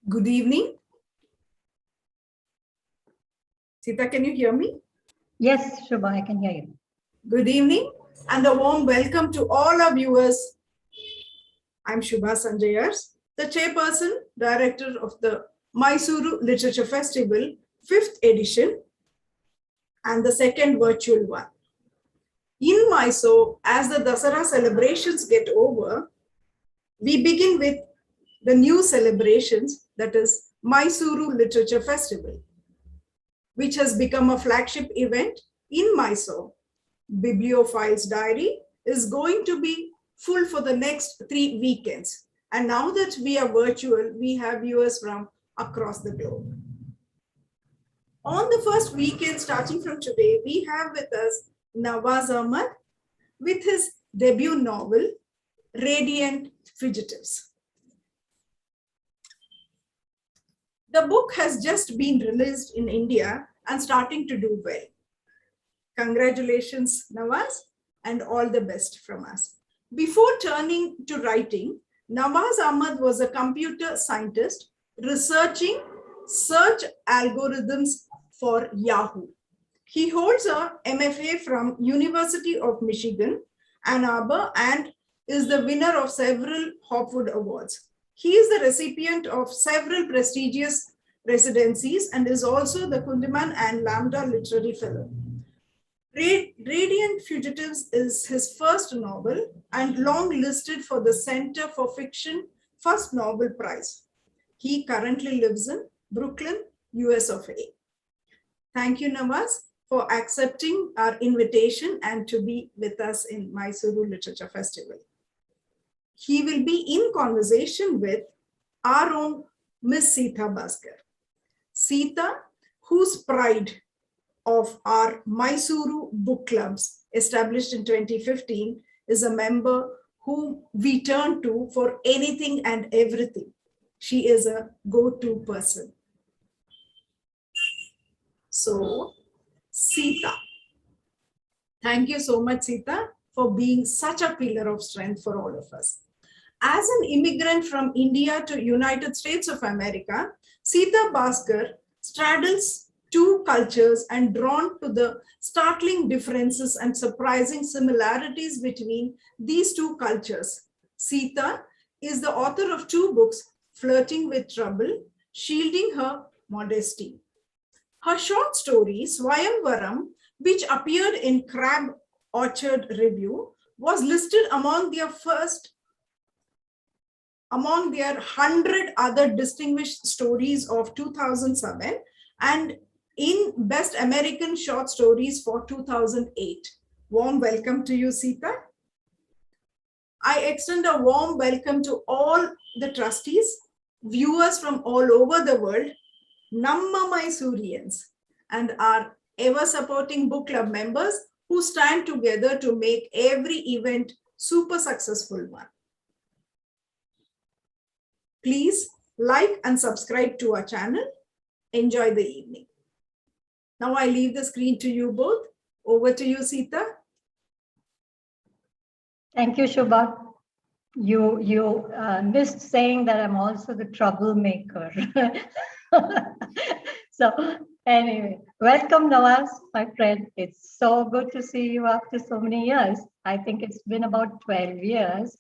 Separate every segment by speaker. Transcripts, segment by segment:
Speaker 1: Good evening. Sita, can you hear me?
Speaker 2: Yes, Shubha, I can hear you.
Speaker 1: Good evening and a warm welcome to all our viewers. I'm Shubha Sanjayars, the chairperson, director of the Mysuru Literature Festival, 5th edition, and the second virtual one. In Mysore, as the Dasara celebrations get over, we begin with the new celebrations, that is Mysuru Literature Festival, which has become a flagship event in Mysore. Bibliophile's diary is going to be full for the next 3 weekends. And now that we are virtual, we have viewers from across the globe. On the first weekend, starting from today, we have with us Nawaaz Ahmed with his debut novel, Radiant Fugitives. The book has just been released in India and starting to do well. Congratulations, Nawaz, and all the best from us. Before turning to writing, Nawaaz Ahmed was a computer scientist researching search algorithms for Yahoo. He holds a MFA from University of Michigan, Ann Arbor, and is the winner of several Hopwood Awards. He is the recipient of several prestigious residencies and is also the Kundiman and Lambda Literary Fellow. Radiant Fugitives is his first novel and long listed for the Center for Fiction First Nobel Prize. He currently lives in Brooklyn, US of A. Thank you, Nawaz, for accepting our invitation and to be with us in Mysuru Literature Festival. He will be in conversation with our own Miss Sita Bhaskar. Sita, whose pride of our Mysuru book clubs, established in 2015, is a member whom we turn to for anything and everything. She is a go-to person. So, Sita. Thank you so much, Sita, for being such a pillar of strength for all of us. As an immigrant from India to United States of America, Sita Bhaskar straddles two cultures and drawn to the startling differences and surprising similarities between these two cultures. Sita is the author of two books, Flirting with Trouble, Shielding Her Modesty. Her short story, Swayamvaram, which appeared in Crab Orchard Review, was listed among their 100 other distinguished stories of 2007 and in Best American Short Stories for 2008. Warm welcome to you, Sita. I extend a warm welcome to all the trustees, viewers from all over the world, Namma Mysoreans, and our ever-supporting book club members who stand together to make every event super successful one. Please like and subscribe to our channel. Enjoy the evening. Now I leave the screen to you both. Over to you, Sita.
Speaker 2: Thank you, Shubha. You missed saying that I'm also the troublemaker. So anyway, welcome, Nawaz, my friend. It's so good to see you after so many years. I think it's been about 12 years.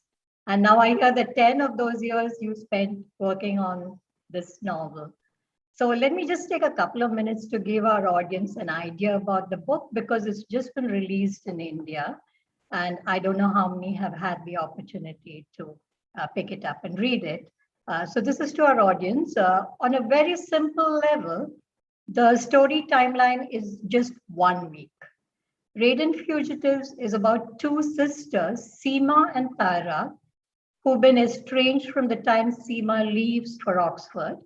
Speaker 2: And now I hear that 10 of those years you spent working on this novel. So let me just take a couple of minutes to give our audience an idea about the book because it's just been released in India. And I don't know how many have had the opportunity to pick it up and read it. So this is to our audience. On a very simple level, the story timeline is just 1 week. Radiant Fugitives is about two sisters, Seema and Tara, who've been estranged from the time Seema leaves for Oxford.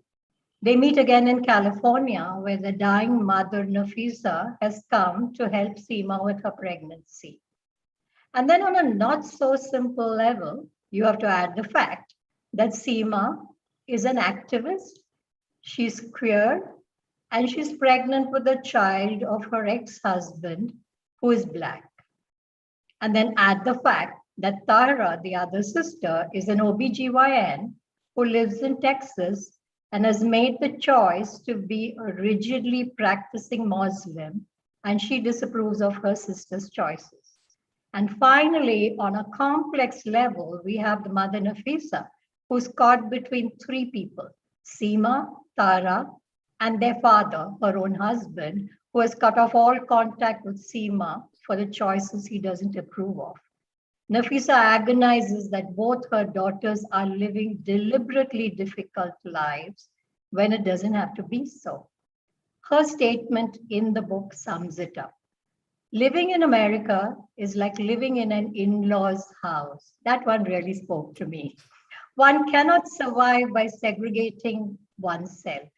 Speaker 2: They meet again in California, where the dying mother, Nafisa, has come to help Seema with her pregnancy. And then on a not so simple level, you have to add the fact that Seema is an activist, she's queer, and she's pregnant with a child of her ex-husband, who is Black. And then add the fact that Tara, the other sister, is an OBGYN who lives in Texas and has made the choice to be a rigidly practicing Muslim, and she disapproves of her sister's choices. And finally, on a complex level, we have the mother Nafisa, who's caught between three people, Seema, Tara, and their father, her own husband, who has cut off all contact with Seema for the choices he doesn't approve of. Nafisa agonizes that both her daughters are living deliberately difficult lives when it doesn't have to be so. Her statement in the book sums it up. Living in America is like living in an in-law's house. That one really spoke to me. One cannot survive by segregating oneself,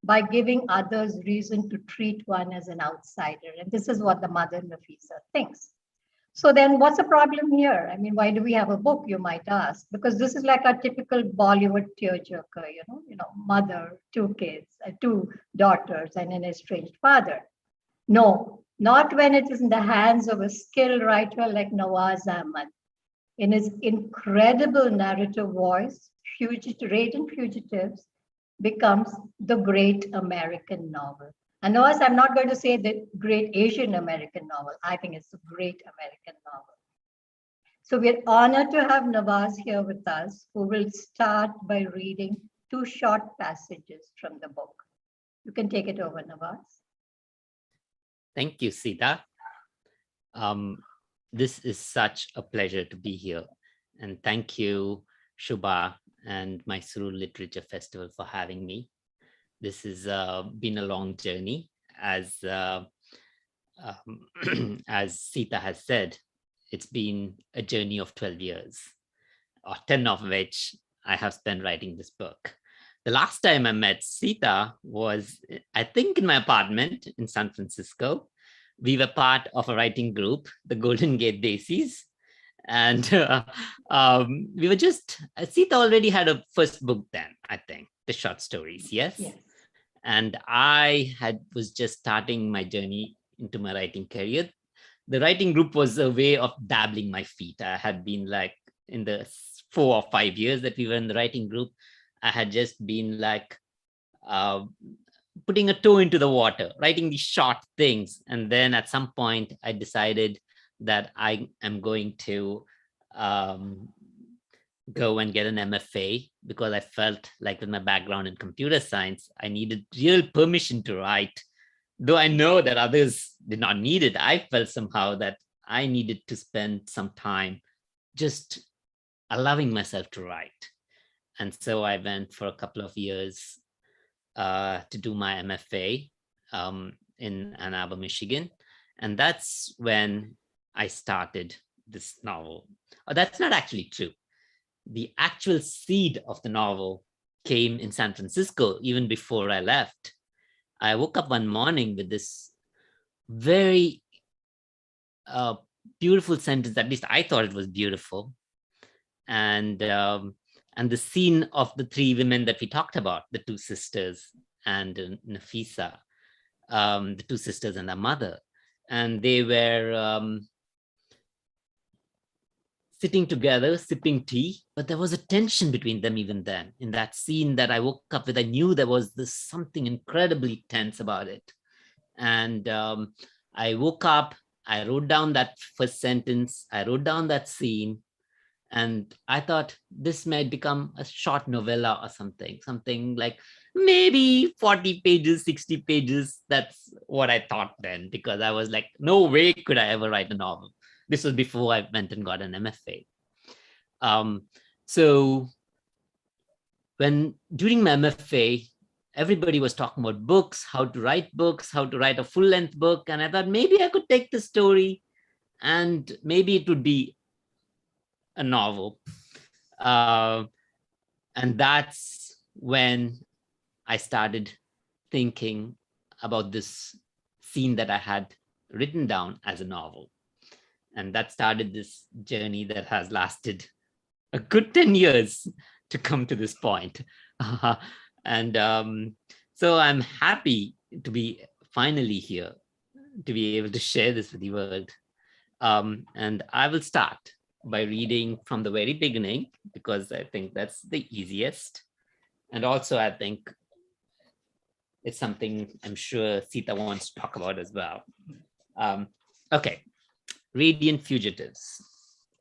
Speaker 2: by giving others reason to treat one as an outsider. And this is what the mother Nafisa thinks. So then what's the problem here? I mean, why do we have a book, you might ask? Because this is like a typical Bollywood tearjerker, mother, two kids, two daughters, and an estranged father. No, not when it is in the hands of a skilled writer like Nawaaz Ahmed. In his incredible narrative voice, Radiant Fugitives becomes the great American novel. And Nawaz, I'm not going to say the great Asian American novel. I think it's a great American novel. So we're honored to have Nawaz here with us, who will start by reading two short passages from the book. You can take it over, Nawaz.
Speaker 3: Thank you, Sita. This is such a pleasure to be here. And thank you, Shubha and Mysuru Literature Festival for having me. This has been a long journey. As as Sita has said, it's been a journey of 12 years, or 10 of which I have spent writing this book. The last time I met Sita was, I think, in my apartment in San Francisco. We were part of a writing group, the Golden Gate Daisies. And we were just, Sita already had a first book then, I think, the short stories, yes? And I was just starting my journey into my writing career. The writing group was a way of dabbling my feet. I had been like, in the 4 or 5 years that we were in the writing group, I had just been like putting a toe into the water, writing these short things. And then at some point I decided that I am going to go and get an MFA, because I felt like with my background in computer science, I needed real permission to write. Though I know that others did not need it, I felt somehow that I needed to spend some time just allowing myself to write. And so I went for a couple of years to do my MFA in Ann Arbor, Michigan. And that's when I started this novel. Oh, that's not actually true. The actual seed of the novel came in San Francisco, even before I left. I woke up one morning with this very beautiful sentence. At least I thought it was beautiful. And the scene of the three women that we talked about, the two sisters and Nafisa, the two sisters and their mother. And they were sitting together, sipping tea, but there was a tension between them even then. In that scene that I woke up with, I knew there was something incredibly tense about it. And I woke up, I wrote down that first sentence, I wrote down that scene, and I thought this might become a short novella or something like maybe 40 pages, 60 pages. That's what I thought then, because I was like, no way could I ever write a novel. This was before I went and got an MFA. So during my MFA, everybody was talking about books, how to write a full-length book. And I thought maybe I could take the story and maybe it would be a novel. And that's when I started thinking about this scene that I had written down as a novel. And that started this journey that has lasted a good 10 years to come to this point. And so I'm happy to be finally here, to be able to share this with the world. And I will start by reading from the very beginning, because I think that's the easiest. And also, I think It's something I'm sure Sita wants to talk about as well. Okay, Radiant Fugitives.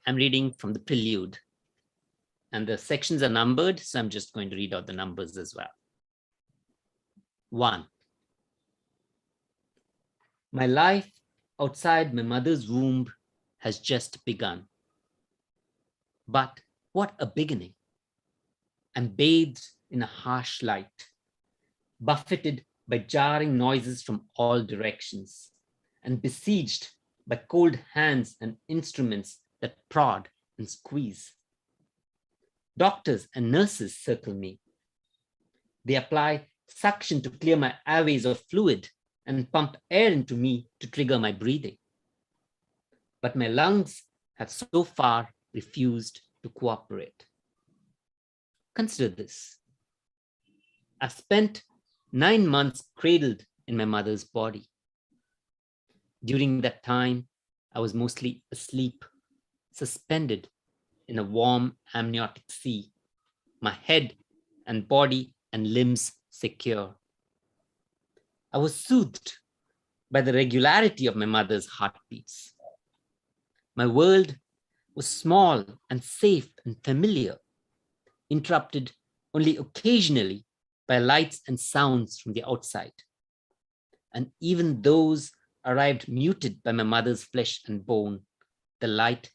Speaker 3: I'm reading from the prelude, and the sections are numbered, so I'm just going to read out the numbers as well. 1. My life outside my mother's womb has just begun. But what a beginning. I'm bathed in a harsh light, buffeted by jarring noises from all directions, and besieged by cold hands and instruments that prod and squeeze. Doctors and nurses circle me. They apply suction to clear my airways of fluid and pump air into me to trigger my breathing. But my lungs have so far refused to cooperate. Consider this. I've spent 9 months cradled in my mother's body. During that time, I was mostly asleep, suspended in a warm amniotic sea, my head and body and limbs secure. I was soothed by the regularity of my mother's heartbeats. My world was small and safe and familiar, interrupted only occasionally by lights and sounds from the outside. And even those arrived muted by my mother's flesh and bone, the light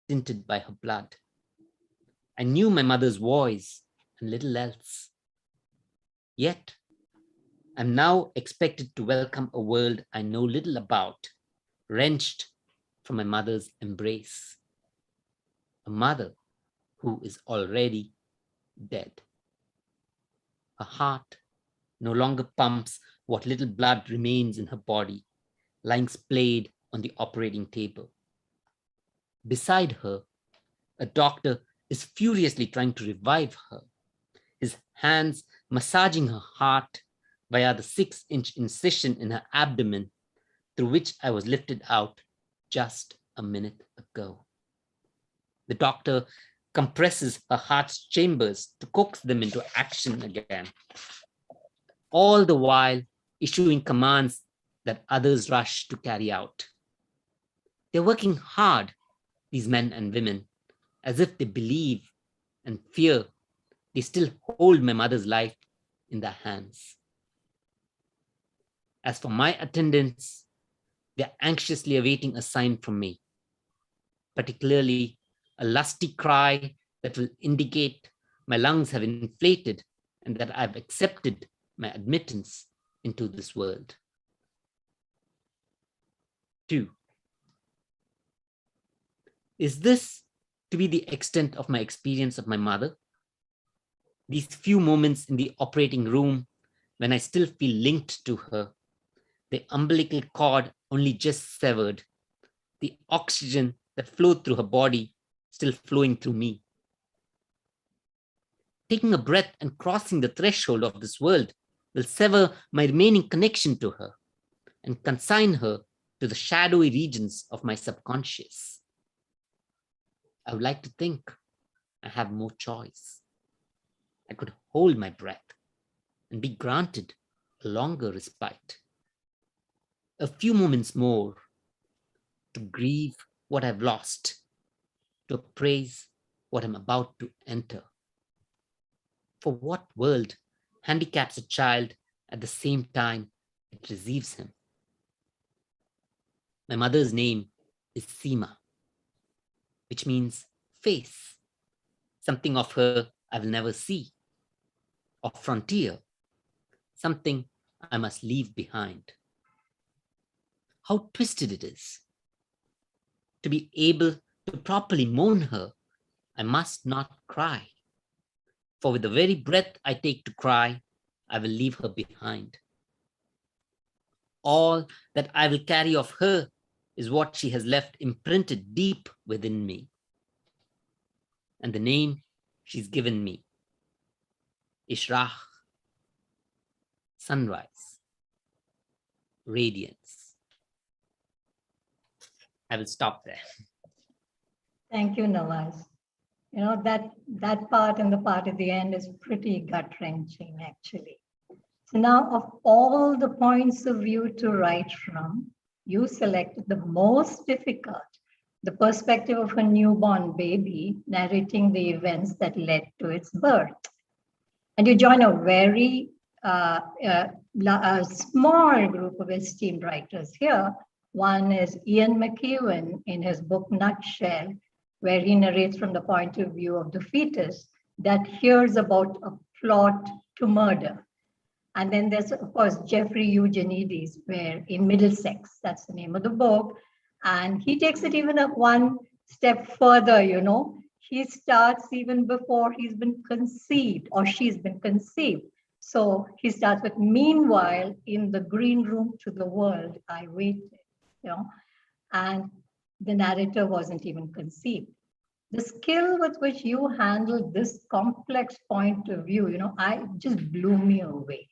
Speaker 3: tinted by her blood. I knew my mother's voice and little else. Yet, I'm now expected to welcome a world I know little about, wrenched from my mother's embrace. A mother who is already dead. Her heart no longer pumps what little blood remains in her body, lying splayed on the operating table. Beside her, a doctor is furiously trying to revive her, his hands massaging her heart via the 6-inch incision in her abdomen through which I was lifted out just a minute ago. The doctor compresses her heart's chambers to coax them into action again, all the while issuing commands that others rush to carry out. They're working hard, these men and women, as if they believe and fear they still hold my mother's life in their hands. As for my attendants, they're anxiously awaiting a sign from me, particularly a lusty cry that will indicate my lungs have inflated and that I've accepted my admittance into this world. 2. Is this to be the extent of my experience of my mother? These few moments in the operating room when I still feel linked to her, the umbilical cord only just severed, the oxygen that flowed through her body still flowing through me. Taking a breath and crossing the threshold of this world will sever my remaining connection to her and consign her to the shadowy regions of my subconscious. I would like to think I have more choice. I could hold my breath and be granted a longer respite. A few moments more to grieve what I've lost, to appraise what I'm about to enter. For what world handicaps a child at the same time it receives him? My mother's name is Seema, which means face, something of her I will never see, of frontier, something I must leave behind. How twisted it is. To be able to properly mourn her, I must not cry. For with the very breath I take to cry, I will leave her behind. All that I will carry of her is what she has left imprinted deep within me. And the name she's given me, Ishraq, sunrise, radiance. I will stop there.
Speaker 2: Thank you, Nawaz. You know, that part and the part at the end is pretty gut-wrenching, actually. So now, of all the points of view to write from, you selected the most difficult, the perspective of a newborn baby narrating the events that led to its birth. And you join a very small group of esteemed writers here. One is Ian McEwan in his book Nutshell, where he narrates from the point of view of the fetus that hears about a plot to murder. And then there's, of course, Jeffrey Eugenides, where in Middlesex, that's the name of the book. And he takes it even one step further, He starts even before he's been conceived or she's been conceived. So he starts with, meanwhile, in the green room to the world, I waited, and the narrator wasn't even conceived. The skill with which you handled this complex point of view, I just blew me away.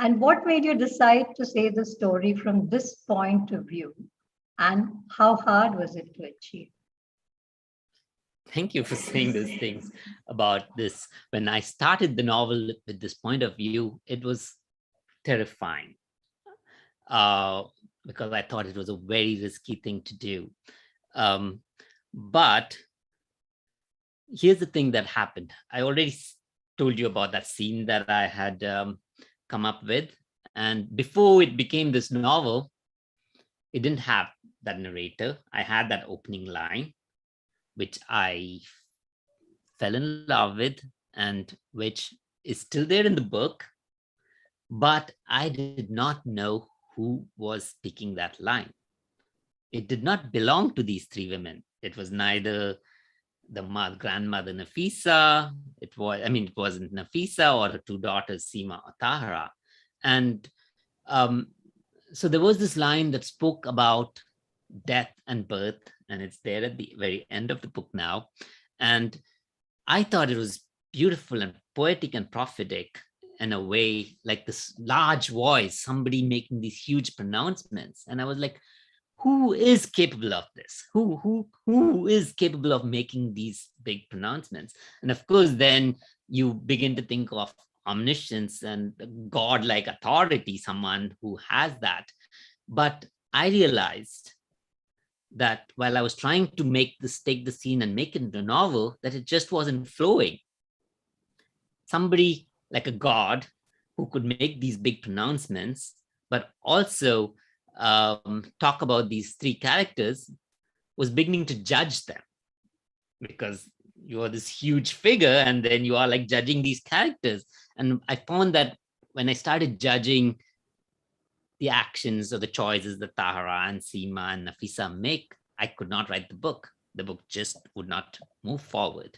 Speaker 2: And what made you decide to say the story from this point of view? And how hard was it to achieve?
Speaker 3: Thank you for saying those things about this. When I started the novel with this point of view, it was terrifying because I thought it was a very risky thing to do. But here's the thing that happened. I already told you about that scene that I had come up with. And before it became this novel, it didn't have that narrator. I had that opening line, which I fell in love with and which is still there in the book, but I did not know who was speaking that line. It did not belong to these three women. It was neither the grandmother Nafisa, it wasn't Nafisa or her two daughters, Seema or Tahara. And so there was this line that spoke about death and birth, and it's there at the very end of the book now. And I thought it was beautiful and poetic and prophetic in a way, like this large voice, somebody making these huge pronouncements. And I was like, who is capable of this? Who is capable of making these big pronouncements? And of course, then you begin to think of omniscience and God-like authority, someone who has that. But I realized that while I was trying to take the scene and make it into a novel, that it just wasn't flowing. Somebody like a God who could make these big pronouncements, but also talk about these three characters, was beginning to judge them, because you are this huge figure and then you are like judging these characters. And I found that when I started judging the actions or the choices that Tahara and Seema and Nafisa make, I could not write the book. The book just would not move forward.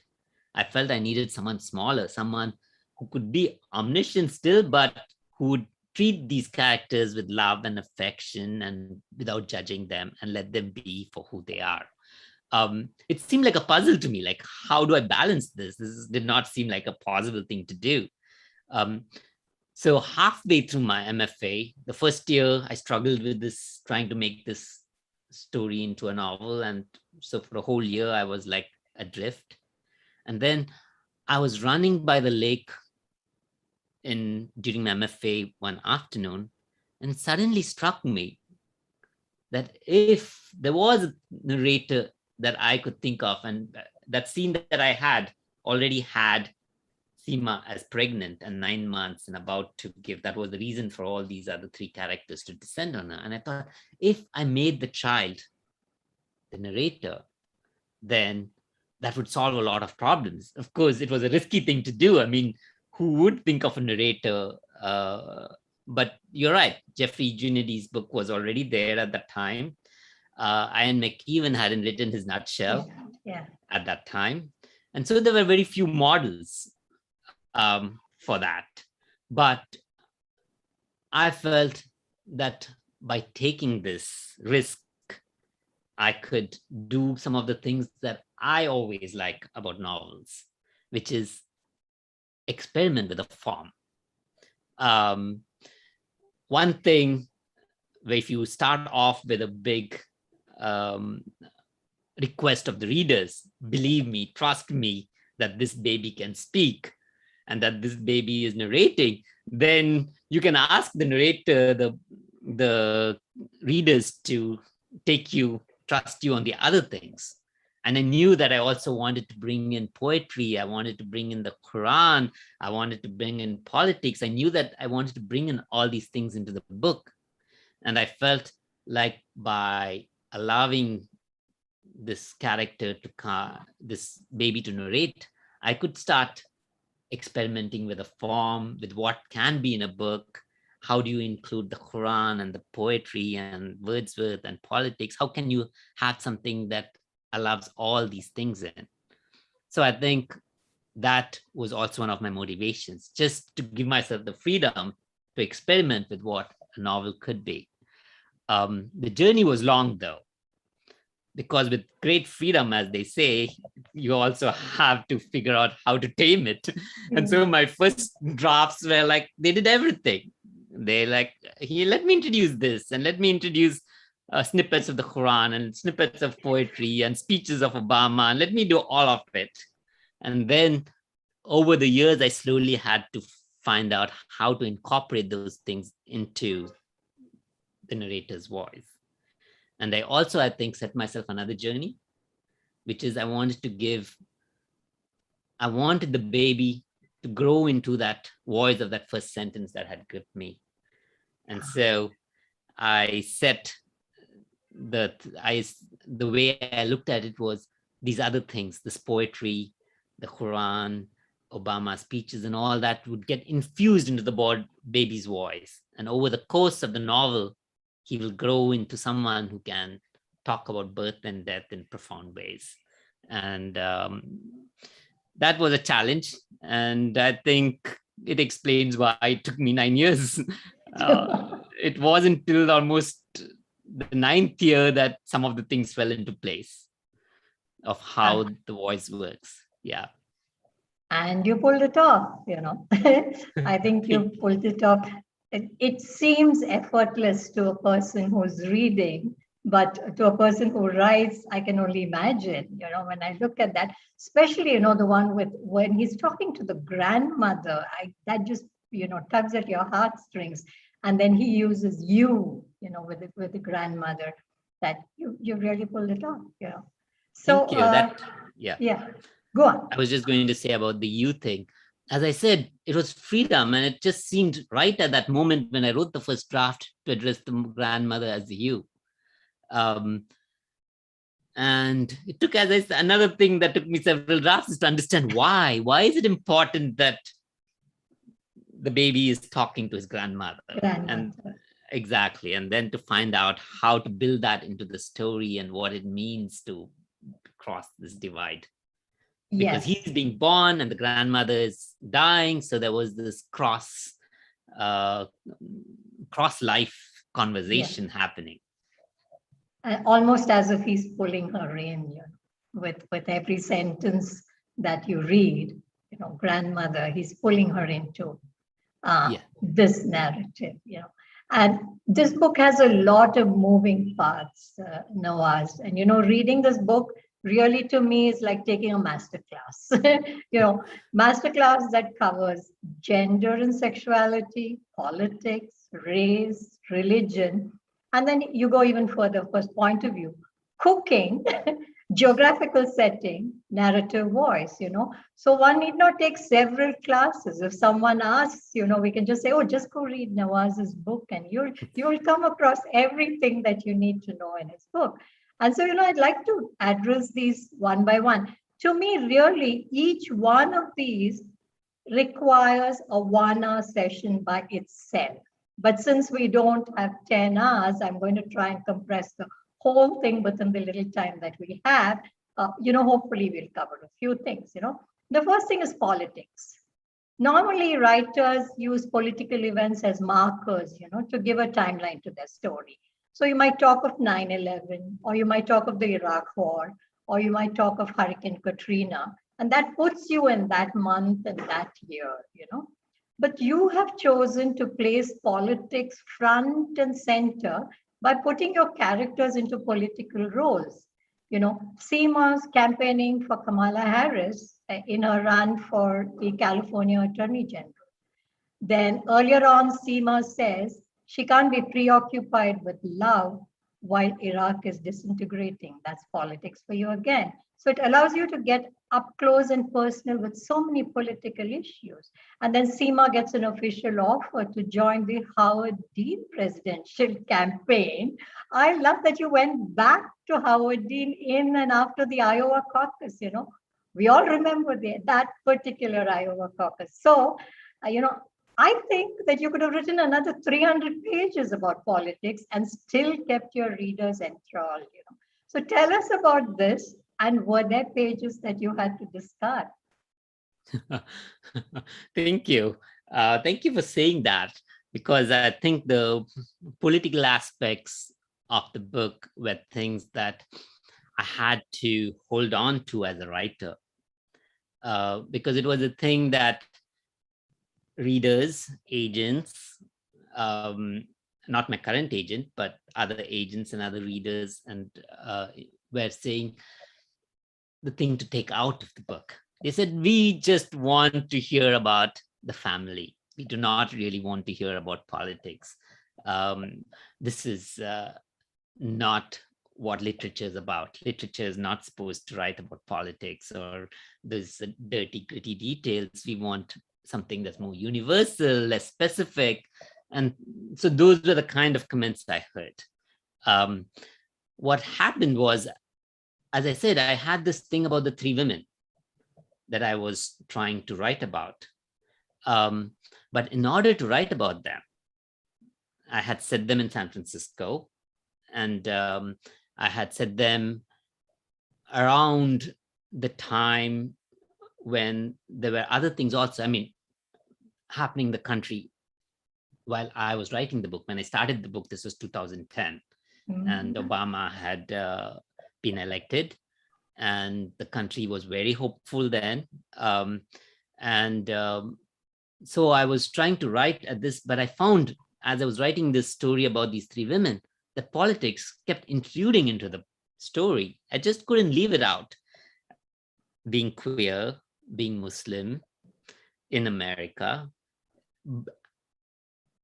Speaker 3: I felt I needed someone smaller, someone who could be omniscient still, but who would treat these characters with love and affection and without judging them and let them be for who they are. It seemed like a puzzle to me, like, how do I balance this? This did not seem like a possible thing to do. So halfway through my MFA, the first year, I struggled with this, trying to make this story into a novel. And so for a whole year, I was like adrift. And then I was running by the lake during my MFA one afternoon, and it suddenly struck me that if there was a narrator that I could think of, and that scene that I had already had Seema as pregnant and 9 months and about to give, that was the reason for all these other three characters to descend on her. And I thought, if I made the child the narrator, then that would solve a lot of problems. Of course, it was a risky thing to do. I mean, who would think of a narrator? But you're right, Jeffrey Eugenides' book was already there at that time. Ian McEwan hadn't written his Nutshell at that time. And so there were very few models for that. But I felt that by taking this risk, I could do some of the things that I always like about novels, which is experiment with a form. One thing, where if you start off with a big request of the readers, believe me, trust me, that this baby can speak, and that this baby is narrating, then you can ask the narrator, the readers to trust you on the other things. And I knew that I also wanted to bring in poetry. I wanted to bring in the Quran. I wanted to bring in politics. I knew that I wanted to bring in all these things into the book. And I felt like by allowing this character this baby to narrate, I could start experimenting with a form, with what can be in a book. How do you include the Quran and the poetry and Wordsworth and politics? How can you have something that allows all these things in? So I think that was also one of my motivations, just to give myself the freedom to experiment with what a novel could be. The journey was long though, because with great freedom, as they say, you also have to figure out how to tame it. And so my first drafts were like, they did everything. They like, here, let me introduce this, and let me introduce snippets of the Quran and snippets of poetry and speeches of Obama, and let me do all of it. And then over the years, I slowly had to find out how to incorporate those things into the narrator's voice. And I also, I think, set myself another journey, which is I wanted the baby to grow into that voice of that first sentence that had gripped me. And so I set the way I looked at it was these other things, this poetry, the Quran, Obama speeches, and all that would get infused into the baby's voice. And over the course of the novel, he will grow into someone who can talk about birth and death in profound ways. And that was a challenge. And I think it explains why it took me 9 years. It wasn't till almost the 9th year that some of the things fell into place of how the voice works. Yeah.
Speaker 2: And you pulled it off, I think you pulled it off. It seems effortless to a person who's reading, but to a person who writes, I can only imagine, when I look at that, especially, the one when he's talking to the grandmother, that just, tugs at your heartstrings. And then he uses you, with the grandmother, that you really pulled it off, So,
Speaker 3: thank you.
Speaker 2: Yeah, go on.
Speaker 3: I was just going to say about the you thing. As I said, it was freedom, and it just seemed right at that moment when I wrote the first draft to address the grandmother as the you. And it took, as I said, another thing that took me several drafts is to understand why. Why is it important that the baby is talking to his grandmother? And exactly, and then to find out how to build that into the story and what it means to cross this divide. Because he's being born and the grandmother is dying. So there was this cross life conversation happening.
Speaker 2: Almost as if he's pulling her in, with every sentence that you read, grandmother, he's pulling her into this narrative, And this book has a lot of moving parts, Nawaz. And, reading this book really to me is like taking a masterclass, masterclass that covers gender and sexuality, politics, race, religion. And then you go even further, first point of view, cooking, geographical setting, narrative voice, So one need not take several classes. If someone asks, we can just say, oh, just go read Nawaz's book and you'll come across everything that you need to know in his book. And so, I'd like to address these one by one. To me, really, each one of these requires a 1-hour session by itself. But since we don't have 10 hours, I'm going to try and compress the whole thing within the little time that we have. Hopefully we'll cover a few things, The first thing is politics. Normally, writers use political events as markers, to give a timeline to their story. So you might talk of 9/11, or you might talk of the Iraq War, or you might talk of Hurricane Katrina, and that puts you in that month and that year, But you have chosen to place politics front and center by putting your characters into political roles. Seema's campaigning for Kamala Harris in her run for the California Attorney General. Then earlier on, Seema says she can't be preoccupied with love while Iraq is disintegrating. That's politics for you again. So it allows you to get up close and personal with so many political issues. And then Seema gets an official offer to join the Howard Dean presidential campaign. I love that you went back to Howard Dean in and after the Iowa caucus. We all remember that particular Iowa caucus. So, I think that you could have written another 300 pages about politics and still kept your readers enthralled. So tell us about this, and were there pages that you had to discard?
Speaker 3: Thank you. Thank you for saying that, because I think the political aspects of the book were things that I had to hold on to as a writer, because it was a thing that readers, agents, not my current agent, but other agents and other readers, and were saying the thing to take out of the book. They said, we just want to hear about the family. We do not really want to hear about politics. This is not what literature is about. Literature is not supposed to write about politics or those dirty, gritty details. We want something that's more universal, less specific. And so those were the kind of comments I heard. What happened was, as I said, I had this thing about the three women that I was trying to write about. But in order to write about them, I had set them in San Francisco, and I had set them around the time when there were other things also, happening in the country while I was writing the book. When I started the book, this was 2010, and Obama had been elected, and the country was very hopeful then. So I was trying to write at this, but I found as I was writing this story about these three women, that politics kept intruding into the story. I just couldn't leave it out. Being queer, being Muslim in America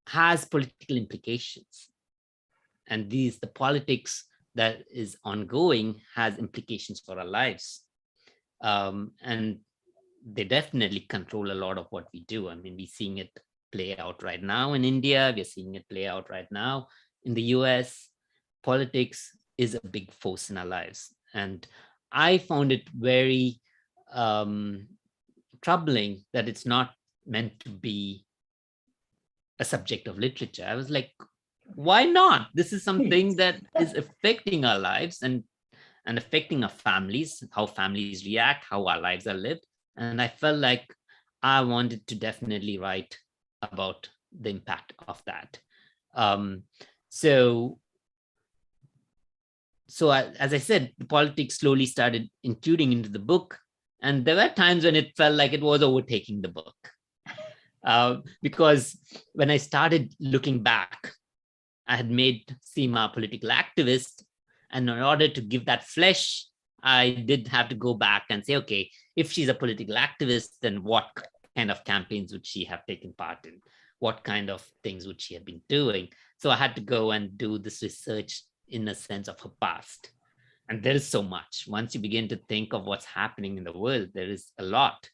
Speaker 3: has political implications. And the politics that is ongoing has implications for our lives. And they definitely control a lot of what we do. We're seeing it play out right now in India. We're seeing it play out right now in the US. Politics is a big force in our lives. And I found it very troubling that it's not meant to be a subject of literature. I was like, why not? This is something that is affecting our lives and affecting our families, how families react, how our lives are lived. And I felt like I wanted to definitely write about the impact of that. So as I said, the politics slowly started intruding into the book. And there were times when it felt like it was overtaking the book. Because when I started looking back, I had made Seema a political activist. And in order to give that flesh, I did have to go back and say, okay, if she's a political activist, then what kind of campaigns would she have taken part in? What kind of things would she have been doing? So I had to go and do this research in a sense of her past. And there is so much. Once you begin to think of what's happening in the world, there is a lot.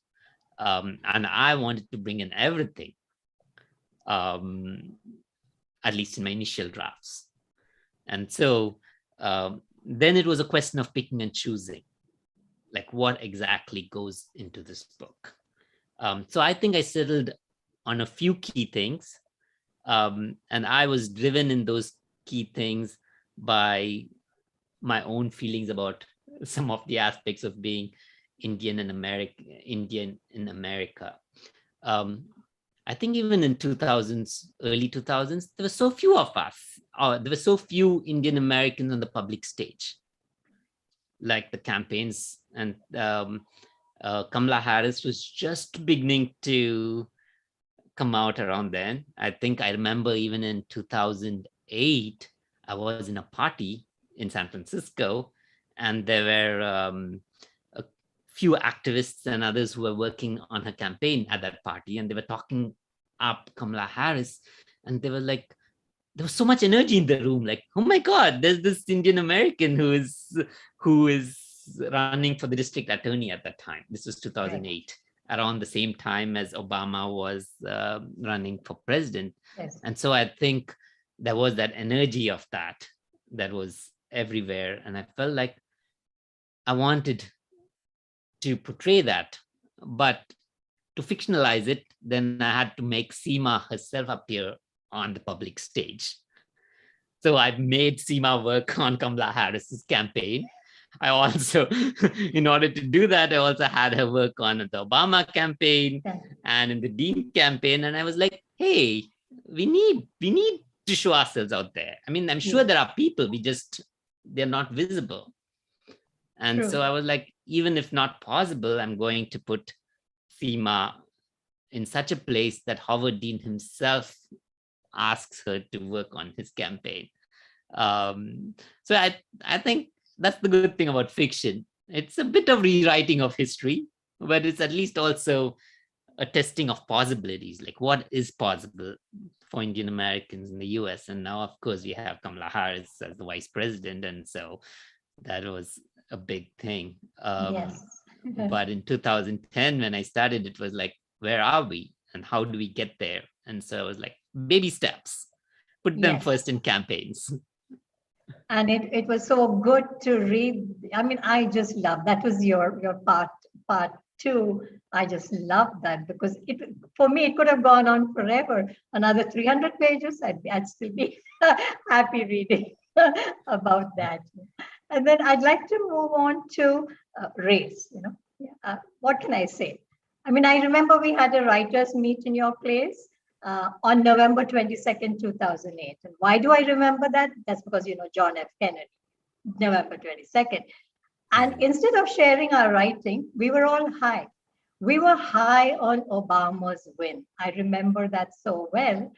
Speaker 3: And I wanted to bring in everything, at least in my initial drafts. And so then it was a question of picking and choosing, like what exactly goes into this book. So I think I settled on a few key things. And I was driven in those key things by my own feelings about some of the aspects of being Indian in America. I think even in 2000s, early 2000s, there were so few of us. There were so few Indian Americans on the public stage, like the campaigns. And Kamala Harris was just beginning to come out around then. I think I remember even in 2008, I was in a party in San Francisco, And there were a few activists and others who were working on her campaign at that party, and they were talking up Kamala Harris, and they were like, there was so much energy in the room, like, oh my God, there's this Indian American who is running for the district attorney at that time. This was 2008, around the same time as Obama was running for president.
Speaker 2: Yes.
Speaker 3: And so I think there was that energy of that was everywhere. And I felt like I wanted to portray that, but to fictionalize it, then I had to make Seema herself appear on the public stage. So I made Seema work on Kamala Harris's campaign. I also, in order to do that, I also had her work on the Obama campaign and in the Dean campaign. And I was like, hey, we need to show ourselves out there. I mean, I'm sure there are people, they're not visible. And
Speaker 2: True.
Speaker 3: so I was like, even if not possible, I'm going to put Seema in such a place that Howard Dean himself asks her to work on his campaign. So I think that's the good thing about fiction. It's a bit of rewriting of history, but it's at least also a testing of possibilities, like what is possible for Indian Americans in the US. And now, of course, we have Kamala Harris as the vice president. And so that was a big thing.
Speaker 2: Yes.
Speaker 3: But in 2010, when I started, it was like, where are we and how do we get there? And so I was like, baby steps, put them first in campaigns.
Speaker 2: And it was so good to read. I mean, I just love that was your part two. I just love that because for me it could have gone on forever. Another 300 pages, I'd still be happy reading about that. And then I'd like to move on to race. What can I say? I mean, I remember we had a writers' meet in your place on November 22nd, 2008. And why do I remember that? That's because, John F. Kennedy, November 22nd. And instead of sharing our writing, we were all high. We were high on Obama's win. I remember that so well.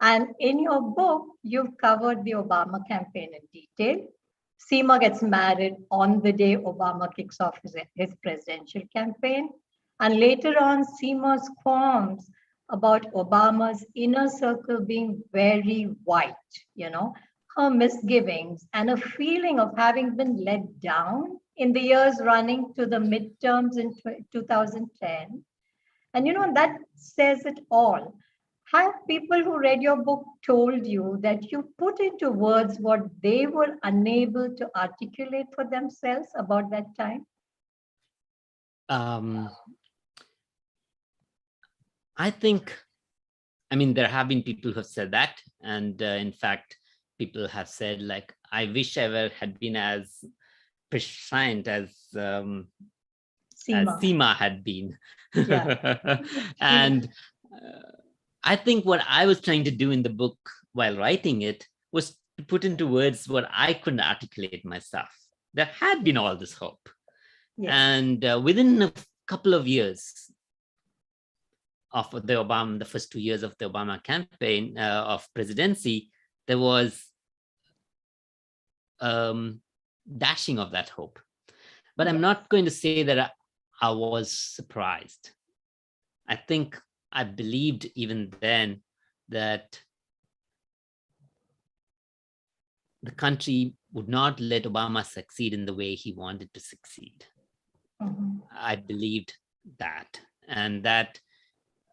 Speaker 2: And in your book, you've covered the Obama campaign in detail. Seema gets married on the day Obama kicks off his presidential campaign. And later on, Seema's qualms about Obama's inner circle being very white, her misgivings and a feeling of having been let down in the years running to the midterms in 2010. And that says it all. Have people who read your book told you that you put into words what they were unable to articulate for themselves about that time?
Speaker 3: I think, there have been people who have said that. And in fact, people have said, like, I wish I had been as prescient as Seema had been.
Speaker 2: Yeah.
Speaker 3: And I think what I was trying to do in the book while writing it was to put into words what I couldn't articulate myself. There had been all this hope. Yeah. And within a couple of years of the first 2 years of the Obama campaign of presidency, there was dashing of that hope. But I'm not going to say that I was surprised. I think I believed even then that the country would not let Obama succeed in the way he wanted to succeed. Mm-hmm. I believed that. And that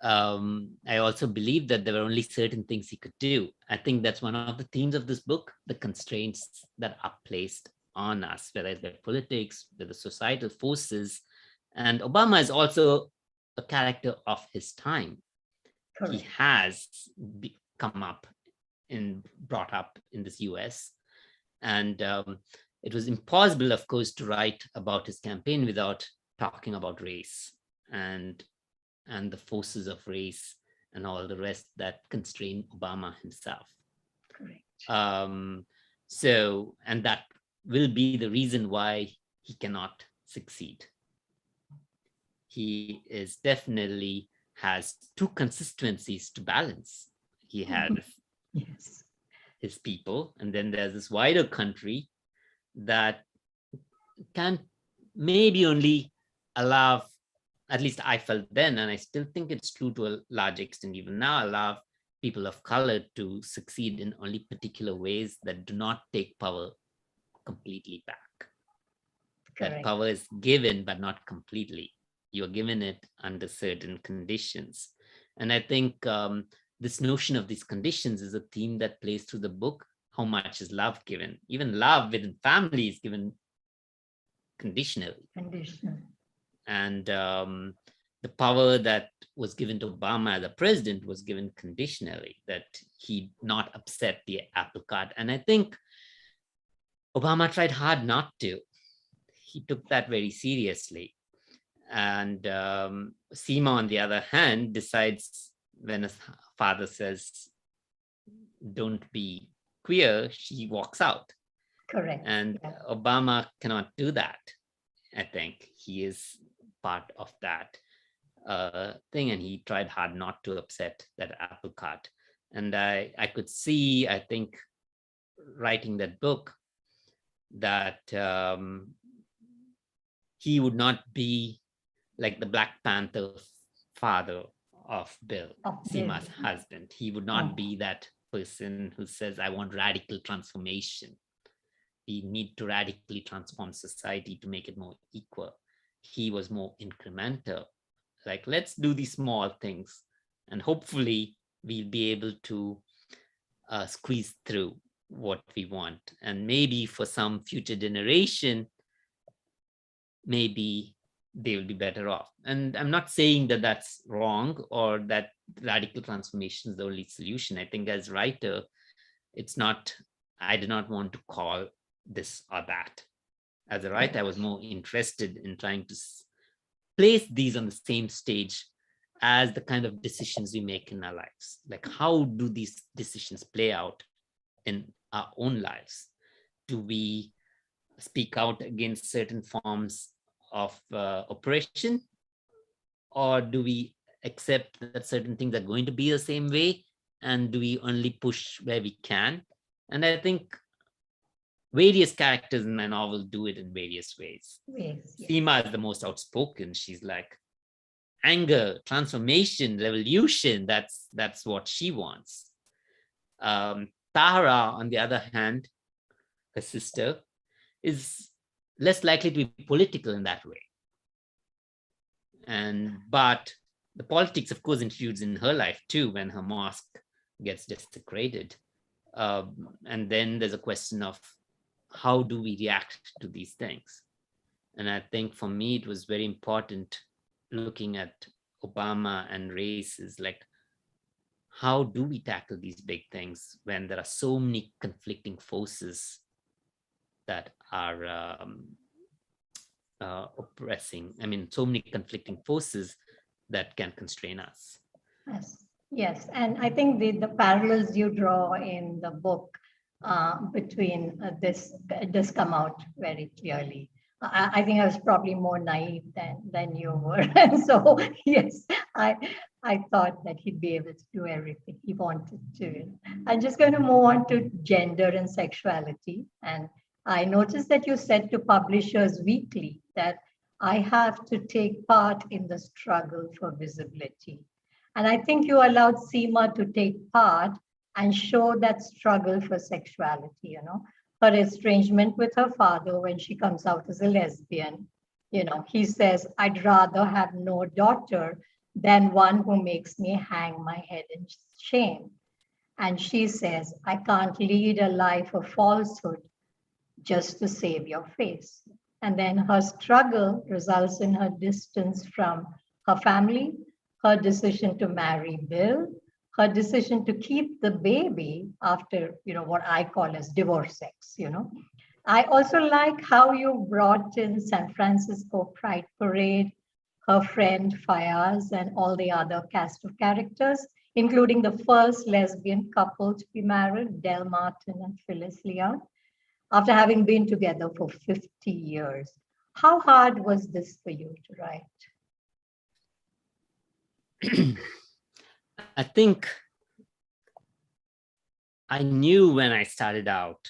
Speaker 3: I also believed that there were only certain things he could do. I think that's one of the themes of this book, the constraints that are placed on us, whether it's politics, whether societal forces. And Obama is also a character of his time. Correct. He has brought up in this US. And it was impossible, of course, to write about his campaign without talking about race and the forces of race and all the rest that constrain Obama himself. Correct. And that will be the reason why he cannot succeed. He is definitely has two constituencies to balance. He has his people, and then there's this wider country that can maybe only allow, at least I felt then, and I still think it's true to a large extent even now, allow people of color to succeed in only particular ways that do not take power completely back. That
Speaker 2: Correct.
Speaker 3: power is given, but not completely. You're given it under certain conditions. And I think this notion of these conditions is a theme that plays through the book. How much is love given? Even love within family is given conditionally.
Speaker 2: Conditional.
Speaker 3: And the power that was given to Obama as a president was given conditionally, that he not upset the apple cart. And I think Obama tried hard not to. He took that very seriously. And Seema, on the other hand, decides when his father says, don't be queer, she walks out.
Speaker 2: Correct.
Speaker 3: And
Speaker 2: Yeah.
Speaker 3: Obama cannot do that. I think he is part of that thing, and he tried hard not to upset that apple cart. And I could see, I think, writing that book, that he would not be like the Black Panther father of Bill,
Speaker 2: Of
Speaker 3: Seema's
Speaker 2: Bill.
Speaker 3: husband. He would not be that person who says, I want radical transformation. We need to radically transform society to make it more equal. He was more incremental. Like, let's do these small things, and hopefully we'll be able to squeeze through what we want. And maybe for some future generation, maybe they will be better off. And I'm not saying that that's wrong or that radical transformation is the only solution. I think as writer, it's not, I do not want to call this or that. As a writer, I was more interested in trying to place these on the same stage as the kind of decisions we make in our lives. Like, how do these decisions play out in our own lives? Do we speak out against certain forms of oppression? Or do we accept that certain things are going to be the same way? And do we only push where we can? And I think various characters in my novel do it in various ways.
Speaker 2: Yes, yes.
Speaker 3: Seema is the most outspoken. She's like, anger, transformation, revolution. That's what she wants. Tahara, on the other hand, her sister, is less likely to be political in that way. But the politics, of course, intrudes in her life too when her mosque gets desecrated. And then there's a question of how do we react to these things? And I think for me, it was very important looking at Obama and race is like, how do we tackle these big things when there are so many conflicting forces that are oppressing? I mean, so many conflicting forces that can constrain us.
Speaker 2: Yes, yes. And I think the parallels you draw in the book between this does come out very clearly. I think I was probably more naive than you were. And so, yes, I thought that he'd be able to do everything he wanted to. I'm just going to move on to gender and sexuality. And I noticed that you said to Publishers Weekly that I have to take part in the struggle for visibility. And I think you allowed Seema to take part and show that struggle for sexuality, you know, her estrangement with her father when she comes out as a lesbian. You know, he says, I'd rather have no daughter than one who makes me hang my head in shame. And she says, I can't lead a life of falsehood just to save your face. And then her struggle results in her distance from her family, her decision to marry Bill, her decision to keep the baby after, you know, what I call as divorce sex, you know. I also like how you brought in San Francisco Pride Parade, her friend Fayaz, and all the other cast of characters, including the first lesbian couple to be married, Del Martin and Phyllis Leon, after having been together for 50 years. How hard was this for you to write?
Speaker 3: I think I knew when I started out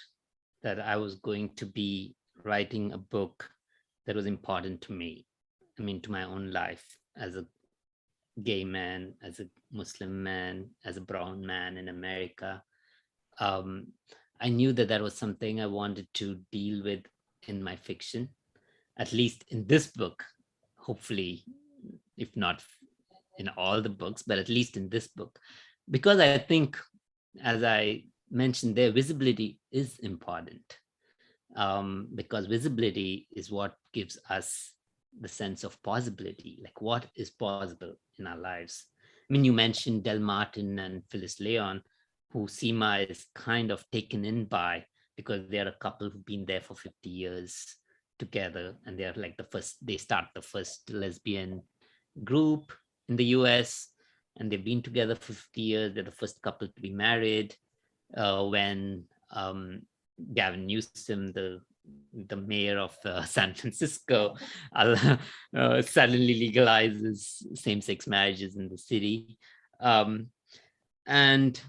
Speaker 3: that I was going to be writing a book that was important to me. I mean, to my own life as a gay man, as a Muslim man, as a brown man in America. Um, I knew that that was something I wanted to deal with in my fiction, at least in this book, hopefully, if not in all the books, but at least in this book. Because I think, as I mentioned there, visibility is important. Because visibility is what gives us the sense of possibility, like what is possible in our lives. I mean, you mentioned Del Martin and Phyllis Leon, who Seema is kind of taken in by, because they're a couple who've been there for 50 years together, and they're like they start the first lesbian group in the US, and they've been together for 50 years. They're the first couple to be married. When Gavin Newsom, the mayor of San Francisco, suddenly legalizes same-sex marriages in the city. And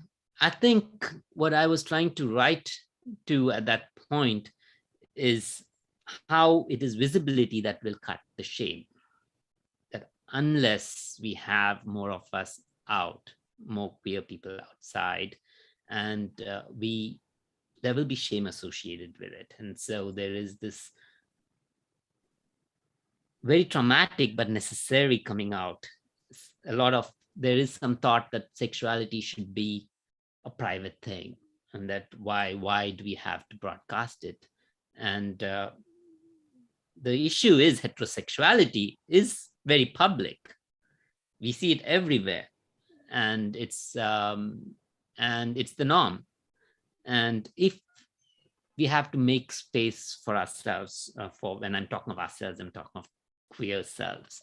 Speaker 3: I think what I was trying to write to at that point is how it is visibility that will cut the shame. That unless we have more of us out, more queer people outside, and there will be shame associated with it. And so there is this very traumatic but necessary coming out. There is some thought that sexuality should be a private thing, and that why do we have to broadcast it? And the issue is heterosexuality is very public. We see it everywhere, and it's the norm. And if we have to make space for ourselves, for when I'm talking of ourselves, I'm talking of queer selves,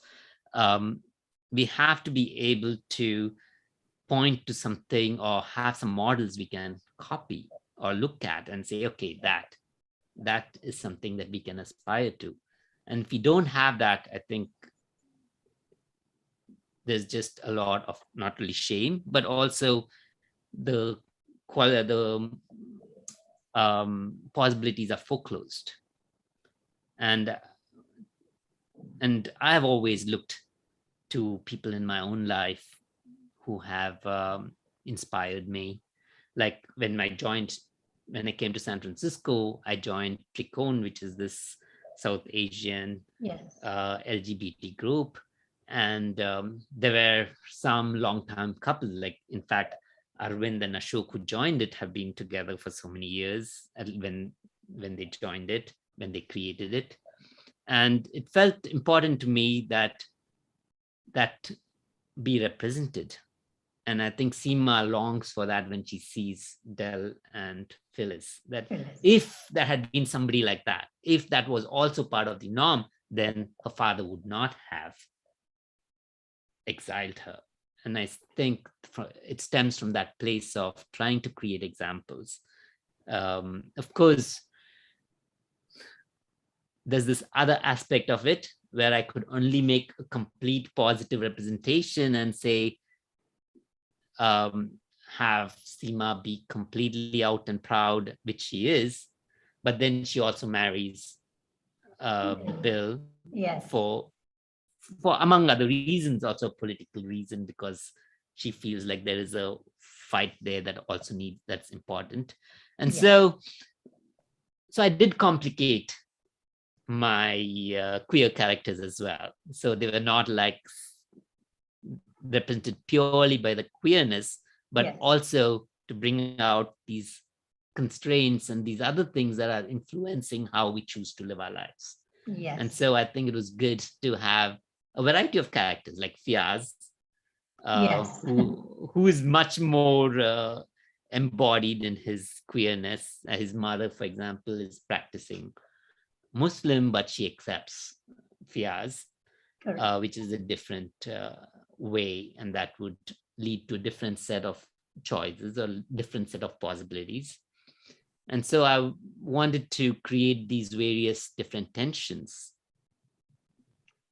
Speaker 3: we have to be able to point to something or have some models we can copy or look at and say, okay, that is something that we can aspire to. And if we don't have that, I think there's just a lot of not really shame, but also the possibilities are foreclosed. And I have always looked to people in my own life who have inspired me. Like when I came to San Francisco, I joined Tricone, which is this South Asian LGBT group. And there were some long-time couples, like in fact, Arvind and Ashok, who joined it, have been together for so many years when they joined it, when they created it. And it felt important to me that be represented. And I think Seema longs for that when she sees Del and Phyllis, that if there had been somebody like that, if that was also part of the norm, then her father would not have exiled her. And I think it stems from that place of trying to create examples. Of course, there's this other aspect of it where I could only make a complete positive representation and say, have Seema be completely out and proud, which she is, but then she also marries Bill for among other reasons, also a political reason, because she feels like there is a fight there that's important. And so I did complicate my queer characters as well. So they were not like represented purely by the queerness, but also to bring out these constraints and these other things that are influencing how we choose to live our lives. And so I think it was good to have a variety of characters like Fiaz, who is much more embodied in his queerness. His mother, for example, is practicing Muslim, but she accepts Fiaz, which is a different way, and that would lead to a different set of choices or different set of possibilities. And so I wanted to create these various different tensions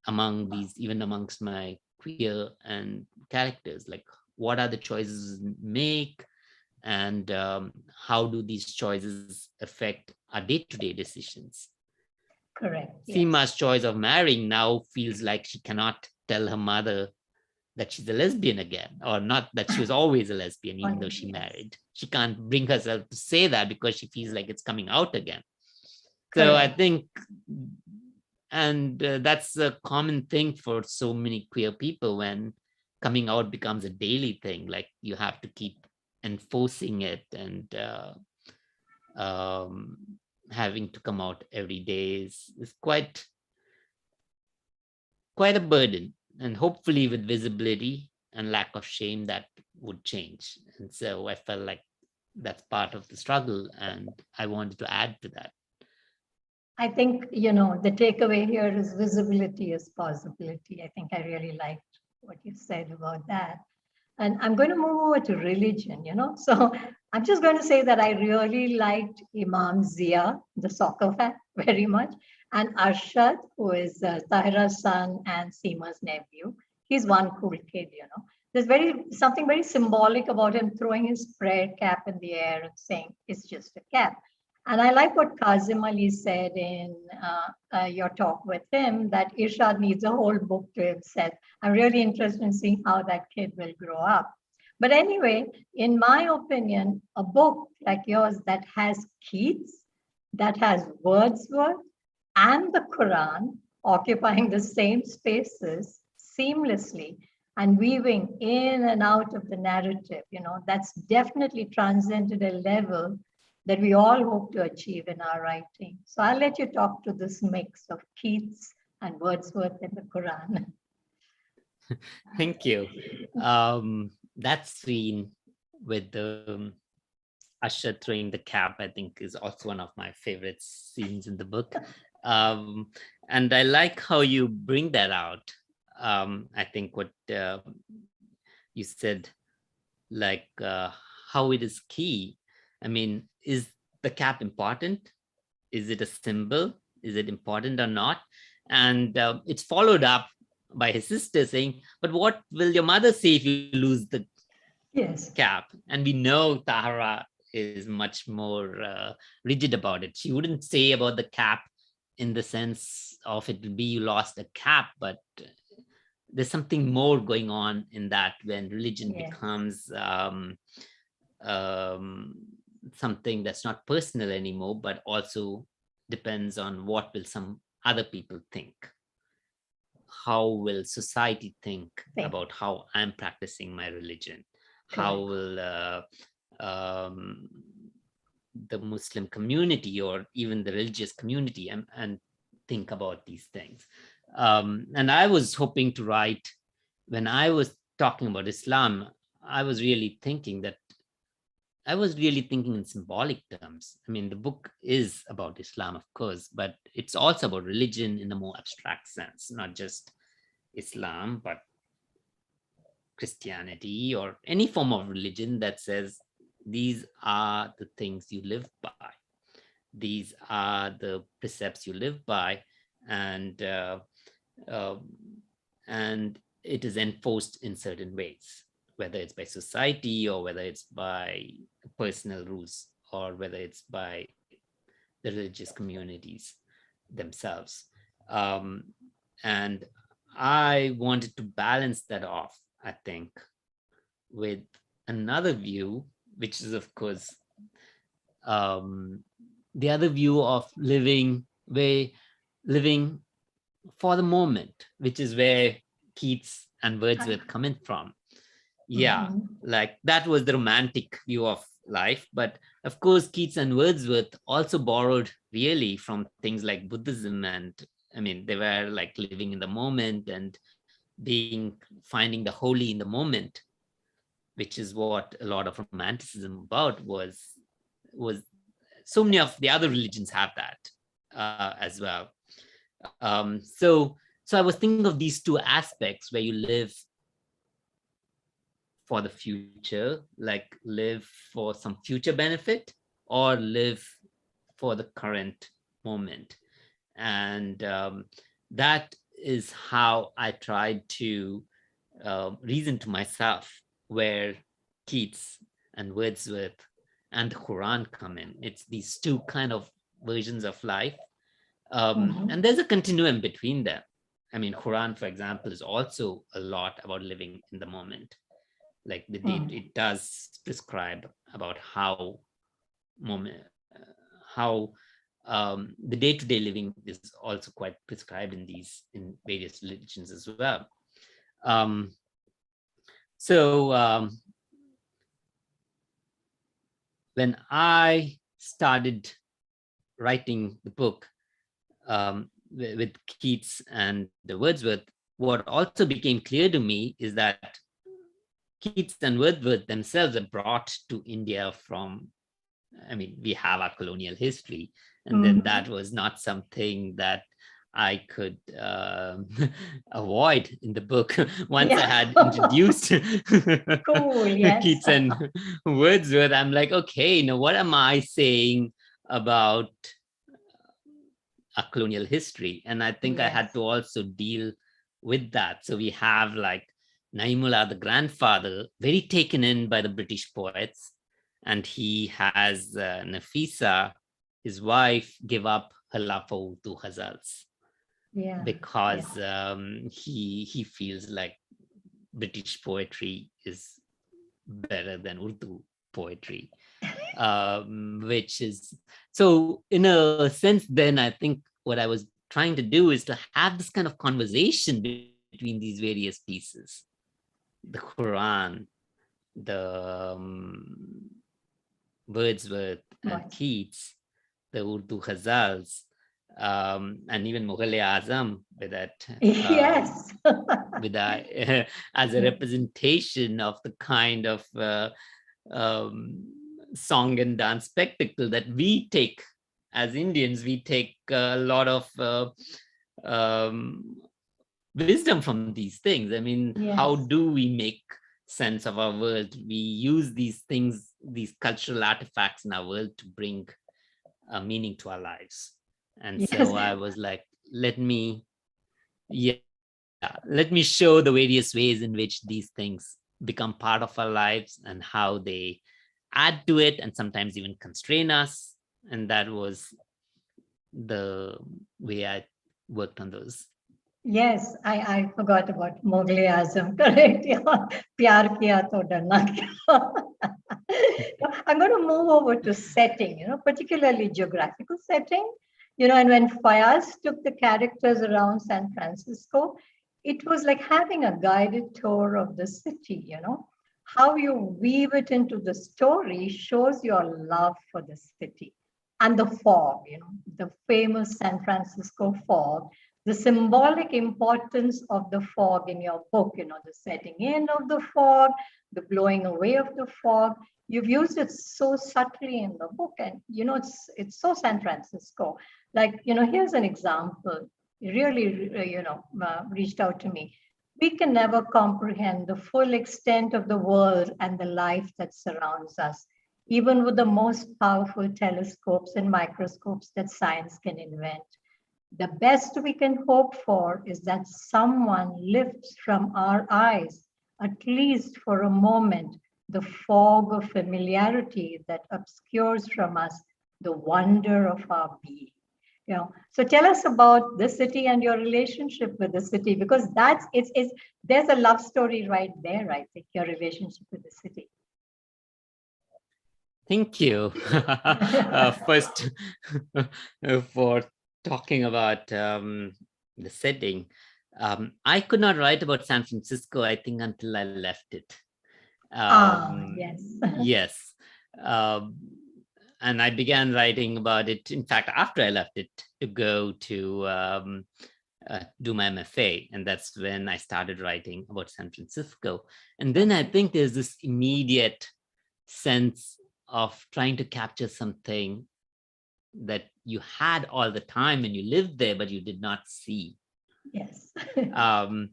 Speaker 3: even amongst my queer and characters, like what are the choices we make, and how do these choices affect our day-to-day decisions.
Speaker 2: Correct. Yes.
Speaker 3: Seema's choice of marrying now feels like she cannot tell her mother that she's a lesbian again, or not that she was always a lesbian, even though she
Speaker 2: Yes.
Speaker 3: married. She can't bring herself to say that because she feels like it's coming out again. So I
Speaker 2: Correct.
Speaker 3: think, and that's a common thing for so many queer people when coming out becomes a daily thing, like you have to keep enforcing it and um, having to come out every day is quite a burden. And hopefully with visibility and lack of shame, that would change. And so I felt like that's part of the struggle, and I wanted to add to that.
Speaker 2: I think, the takeaway here is visibility is possibility. I think I really liked what you said about that. And I'm going to move over to religion, So I'm just going to say that I really liked Imam Zia, the soccer fan, very much. And Arshad, who is Tahira's son and Seema's nephew. He's one cool kid. There's something very symbolic about him throwing his prayer cap in the air and saying, it's just a cap. And I like what Kazim Ali said in your talk with him, that Irshad needs a whole book to himself. I'm really interested in seeing how that kid will grow up. But anyway, in my opinion, a book like yours that has Keats, that has Wordsworth and the Quran occupying the same spaces seamlessly and weaving in and out of the narrative, that's definitely transcended a level that we all hope to achieve in our writing. So I'll let you talk to this mix of Keats and Wordsworth in the Quran.
Speaker 3: Thank you. That scene with the Usher throwing the cap, I think, is also one of my favorite scenes in the book. And I like how you bring that out. I think what you said, like how it is key. I mean, is the cap important? Is it a symbol? Is it important or not? And it's followed up by his sister saying, but what will your mother say if you lose the cap? And we know Tahara is much more rigid about it. She wouldn't say about the cap in the sense of it will be you lost a cap, but there's something more going on in that when religion becomes something that's not personal anymore, but also depends on what will some other people think. How will society think about how I'm practicing my religion? How will the Muslim community or even the religious community and think about these things? And I was hoping to write, when I was talking about Islam, I was really thinking in symbolic terms. I mean, the book is about Islam, of course, but it's also about religion in a more abstract sense, not just Islam, but Christianity or any form of religion that says these are the things you live by. These are the precepts you live by, and it is enforced in certain ways, whether it's by society or whether it's by personal rules or whether it's by the religious communities themselves. And I wanted to balance that off, I think, with another view, which is, of course, the other view of living for the moment, which is where Keats and Wordsworth come in from. Yeah, like that was the romantic view of life. But of course, Keats and Wordsworth also borrowed really from things like Buddhism. And I mean, they were like living in the moment and finding the holy in the moment, which is what a lot of romanticism about was so many of the other religions have that as well. So I was thinking of these two aspects where you live for the future, like live for some future benefit, or live for the current moment. And that is how I tried to reason to myself where Keats and Wordsworth and the Quran come in. It's these two kind of versions of life And there's a continuum between them. I mean, Quran, for example, is also a lot about living in the moment. Like it does prescribe about how moment, how the day-to-day living is also quite prescribed in various religions as well. So when I started writing the book with Keats and the Wordsworth, what also became clear to me is that Keats and Wordsworth themselves are brought to India from, I mean, we have our colonial history, and then that was not something that I could avoid in the book. Once I had introduced Keats and Wordsworth, I'm like, okay, now what am I saying about a colonial history? And I think I had to also deal with that. So we have like Naimullah, the grandfather, very taken in by the British poets. And he has Nafisa, his wife, give up her love for Urdu ghazals because he feels like British poetry is better than Urdu poetry, which is, so in a sense, then I think what I was trying to do is to have this kind of conversation between these various pieces, the Quran, the Wordsworth and Keats, the Urdu ghazals, and even Mughal-e-Azam with that, with that as a representation of the kind of song and dance spectacle that we take as Indians. We take a lot of wisdom from these things. I mean, how do we make sense of our world? We use these things, these cultural artifacts in our world to bring a meaning to our lives. And so I was like, let me show the various ways in which these things become part of our lives and how they add to it and sometimes even constrain us. And that was the way I worked on those.
Speaker 2: Yes, I forgot about Mughal-e-Azam, correct? Pyar kiya to darna kya. I'm going to move over to setting, particularly geographical setting. And when Fayaz took the characters around San Francisco, it was like having a guided tour of the city, How you weave it into the story shows your love for the city. And the fog, the famous San Francisco fog, the symbolic importance of the fog in your book, the setting in of the fog, the blowing away of the fog. You've used it so subtly in the book, and it's so San Francisco. Like, here's an example. It really, reached out to me. We can never comprehend the full extent of the world and the life that surrounds us, even with the most powerful telescopes and microscopes that science can invent. The best we can hope for is that someone lifts from our eyes, at least for a moment, the fog of familiarity that obscures from us the wonder of our being. So tell us about the city and your relationship with the city, because there's a love story right there, I think, your relationship with the city.
Speaker 3: Thank you. First, for talking about the setting. I could not write about San Francisco, I think, until I left it.
Speaker 2: Yes.
Speaker 3: Yes. And I began writing about it, in fact, after I left it to go to do my MFA. And that's when I started writing about San Francisco. And then I think there's this immediate sense of trying to capture something that you had all the time and you lived there, but you did not see.
Speaker 2: Yes.
Speaker 3: The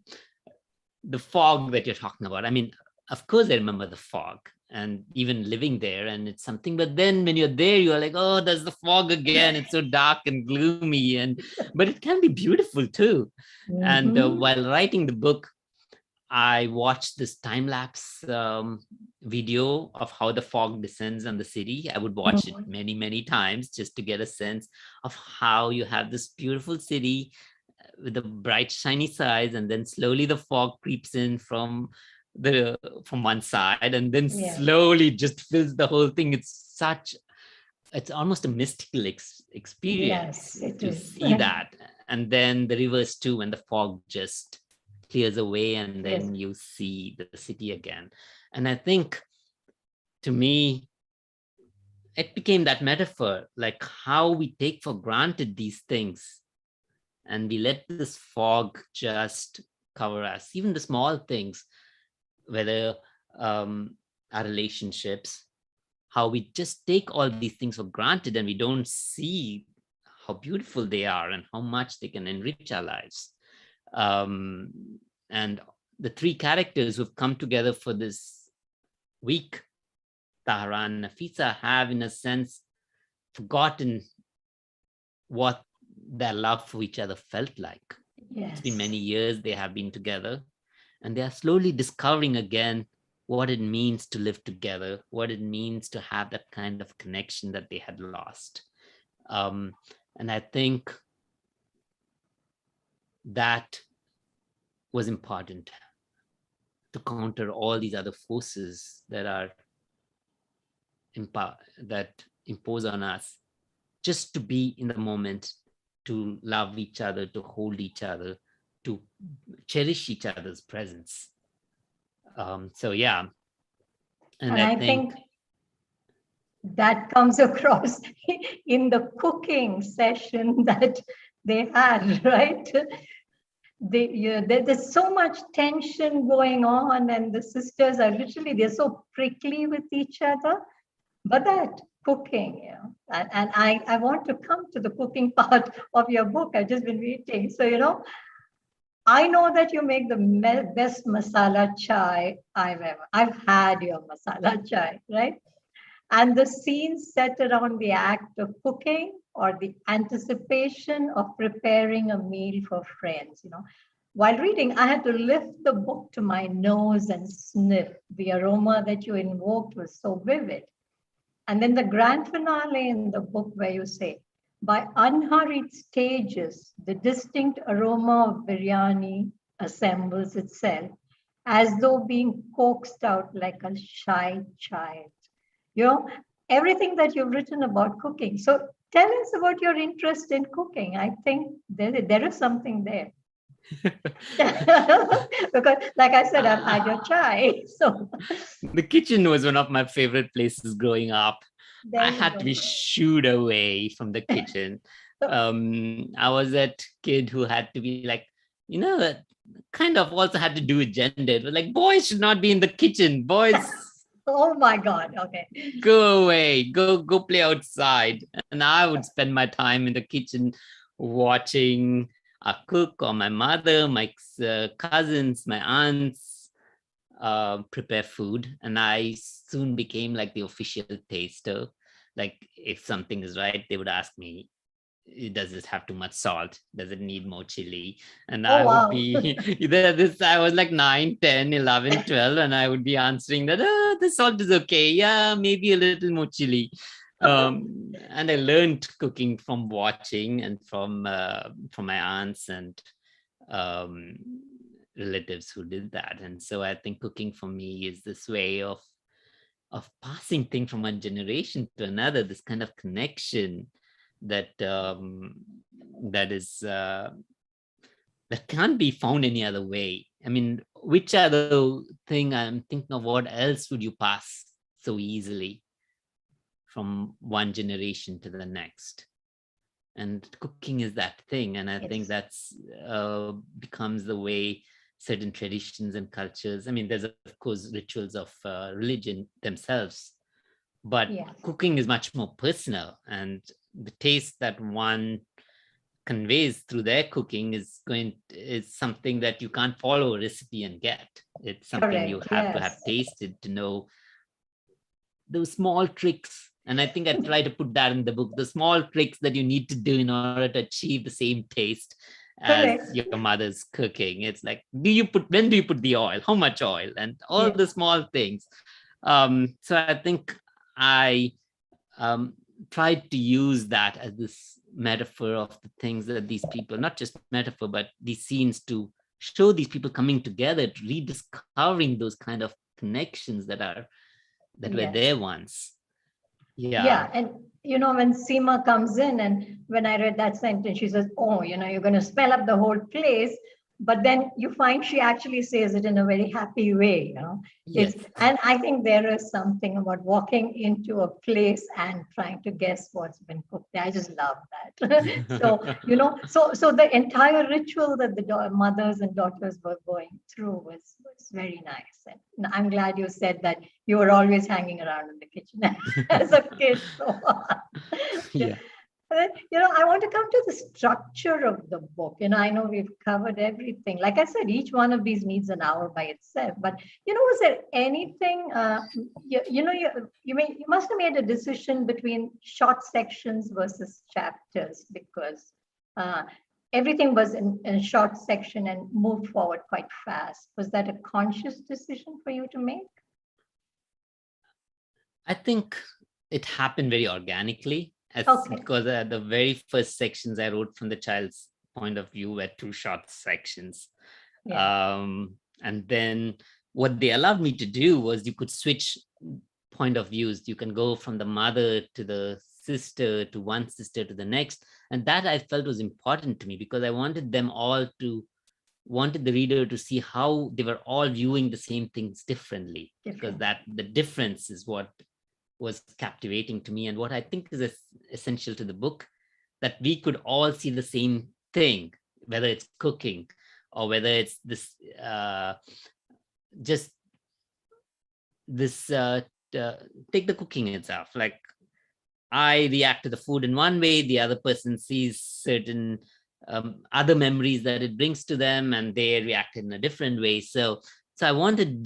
Speaker 3: fog that you're talking about. I mean, of course, I remember the fog and even living there, and it's something. But then when you're there, you're like, oh, there's the fog again. It's so dark and gloomy, but it can be beautiful too. And while writing the book, I watched this time lapse video of how the fog descends on the city. I would watch it many, many times just to get a sense of how you have this beautiful city with the bright, shiny sides, and then slowly the fog creeps in from one side, and then slowly just fills the whole thing. It's almost a mystical experience to see that. And then the reverse too, when the fog just clears away and then you see the city again. And I think, to me, it became that metaphor, like how we take for granted these things and we let this fog just cover us, even the small things, whether our relationships, how we just take all these things for granted and we don't see how beautiful they are and how much they can enrich our lives. And the three characters who've come together for this week, Tahara and Nafisa, have in a sense forgotten what their love for each other felt like. It's been many years they have been together, and they are slowly discovering again what it means to live together, what it means to have that kind of connection that they had lost. And I think that was important to counter all these other forces that impose on us, just to be in the moment, to love each other, to hold each other, to cherish each other's presence. So yeah.
Speaker 2: And I think that comes across in the cooking session that they had, right? There's so much tension going on, and the sisters are literally, they're so prickly with each other. But that cooking, and I want to come to the cooking part of your book. I've just been reading. So, I know that you make the best masala chai I've had your masala chai, right? And the scenes set around the act of cooking or the anticipation of preparing a meal for friends. While reading, I had to lift the book to my nose and sniff. The aroma that you invoked was so vivid. And then the grand finale in the book where you say, by unhurried stages, the distinct aroma of biryani assembles itself as though being coaxed out like a shy child. Everything that you've written about cooking. So tell us about your interest in cooking. I think there is something there. Because, like I said, I've had your chai. So
Speaker 3: the kitchen was one of my favorite places growing up. I had to be shooed away from the kitchen. I was that kid who had to be like, kind of also had to do with gender. It was like, boys should not be in the kitchen. Boys.
Speaker 2: Oh my God. Okay.
Speaker 3: Go away. Go play outside. And I would spend my time in the kitchen watching a cook or my mother, my cousins, my aunts prepare food. And I soon became like the official taster. Like if something is right, they would ask me, does this have too much salt? Does it need more chili? And I would be I was like 9, 10, 11, 12, and I would be answering that, the salt is okay. Yeah, maybe a little more chili. And I learned cooking from watching and from my aunts and relatives who did that. And so I think cooking for me is this way of passing things from one generation to another, this kind of connection that can't be found any other way. I mean, which other thing I'm thinking of, what else would you pass so easily from one generation to the next? And cooking is that thing. And I think that's becomes the way certain traditions and cultures, I mean, there's of course rituals of religion themselves, but cooking is much more personal, and the taste that one conveys through their cooking is something that you can't follow a recipe and get. It's something you have to have tasted to know those small tricks. And I think I try to put that in the book, the small tricks that you need to do in order to achieve the same taste as your mother's cooking. It's like, when do you put the oil? How much oil? And all the small things. So I think I tried to use that as this metaphor of the things that these people, not just metaphor, but these scenes to show these people coming together, to rediscovering those kind of connections that were
Speaker 2: Yes.
Speaker 3: there once.
Speaker 2: Yeah. And, when Seema comes in, and when I read that sentence, she says, oh, you're going to smell up the whole place. But then you find she actually says it in a very happy way.
Speaker 3: Yes.
Speaker 2: And I think there is something about walking into a place and trying to guess what's been cooked. I just love that. So the entire ritual that the mothers and daughters were going through was very nice. And I'm glad you said that you were always hanging around in the kitchen as a kid. So,
Speaker 3: Yeah.
Speaker 2: I want to come to the structure of the book. I know we've covered everything. Like I said, each one of these needs an hour by itself. But, was there anything, you must have made a decision between short sections versus chapters, because everything was in a short section and moved forward quite fast. Was that a conscious decision for you to make?
Speaker 3: I think it happened very organically.
Speaker 2: Okay.
Speaker 3: Because the very first sections I wrote from the child's point of view were 2 short sections.
Speaker 2: Yeah.
Speaker 3: And then what they allowed me to do was you could switch point of views. You can go from the mother to the sister, to one sister to the next. And that I felt was important to me, because I wanted the reader to see how they were all viewing the same things differently. Because that the difference is what was captivating to me, and what I think is essential to the book, that we could all see the same thing, whether it's cooking or whether it's this just this take the cooking itself. Like, I react to the food in one way, the other person sees certain other memories that it brings to them, and they react in a different way. So I wanted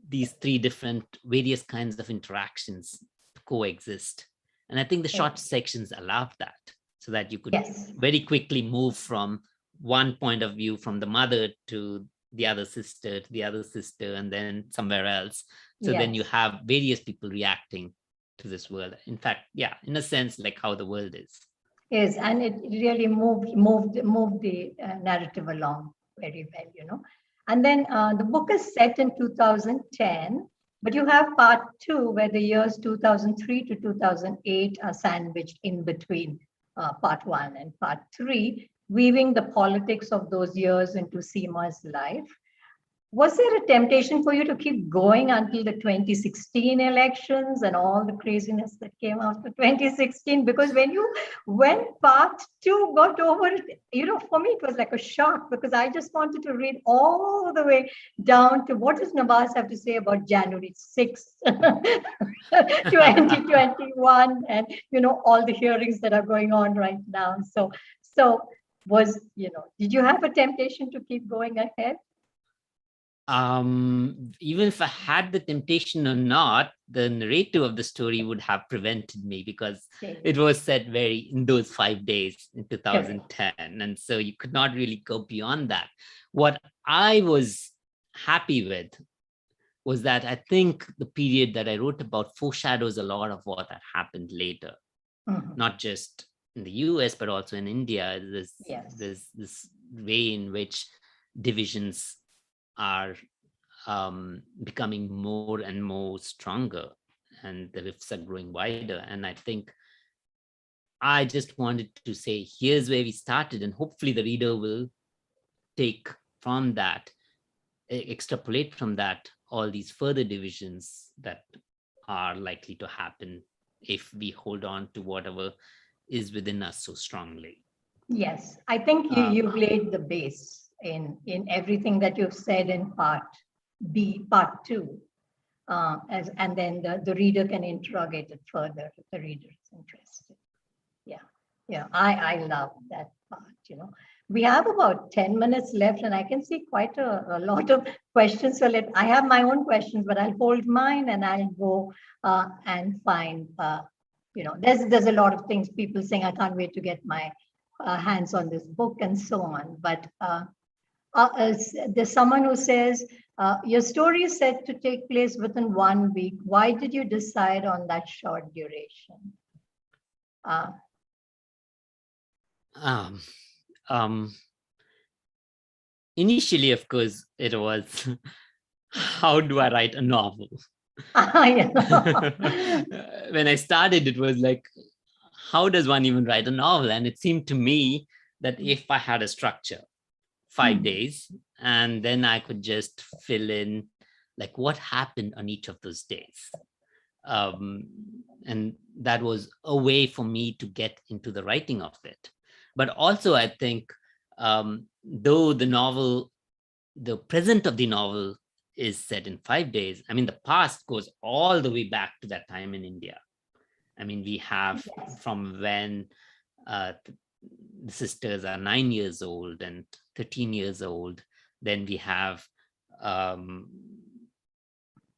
Speaker 3: these 3 different various kinds of interactions to coexist. And I think the short sections allowed that, so that you could very quickly move from one point of view, from the mother to the other sister, and then somewhere else. So then you have various people reacting to this world. In fact, in a sense, like how the world is.
Speaker 2: Yes, and it really moved the narrative along very well, And then the book is set in 2010, but you have part 2 where the years 2003 to 2008 are sandwiched in between part 1 and part 3, weaving the politics of those years into Seema's life. Was there a temptation for you to keep going until the 2016 elections and all the craziness that came after 2016? Because when part 2 got over, for me, it was like a shock, because I just wanted to read all the way down to what does Nawaz have to say about January 6th, 2021, and, all the hearings that are going on right now. So did you have a temptation to keep going ahead?
Speaker 3: Even if I had the temptation or not, the narrative of the story would have prevented me, because it was set in those 5 days in 2010. And so you could not really go beyond that. What I was happy with was that I think the period that I wrote about foreshadows a lot of what had happened later, not just in the US, but also in India. There's this way in which divisions are becoming more and more stronger, and the rifts are growing wider. And I think I just wanted to say, here's where we started, and hopefully the reader will take from that, extrapolate from that, all these further divisions that are likely to happen if we hold on to whatever is within us so strongly.
Speaker 2: Yes, I think you've laid the base in everything that you've said in part 2, and then the reader can interrogate it further if the reader is interested. I love that part. We have about 10 minutes left, and I can see quite a lot of questions. So I have my own questions, but I'll hold mine, and I'll go and find. There's a lot of things, people saying, I can't wait to get my hands on this book and so on. But There's someone who says, your story is set to take place within 1 week. Why did you decide on that short duration?
Speaker 3: Um, um, Initially, of course, it was how do I write a novel? When I started, it was like, how does one even write a novel? And it seemed to me that if I had a structure, 5 days, and then I could just fill in like what happened on each of those days. And that was a way for me to get into the writing of it. But also, I think, though the present of the novel is set in 5 days, I mean, the past goes all the way back to that time in India. I mean, we have from when the sisters are 9 years old and 13 years old. Then we have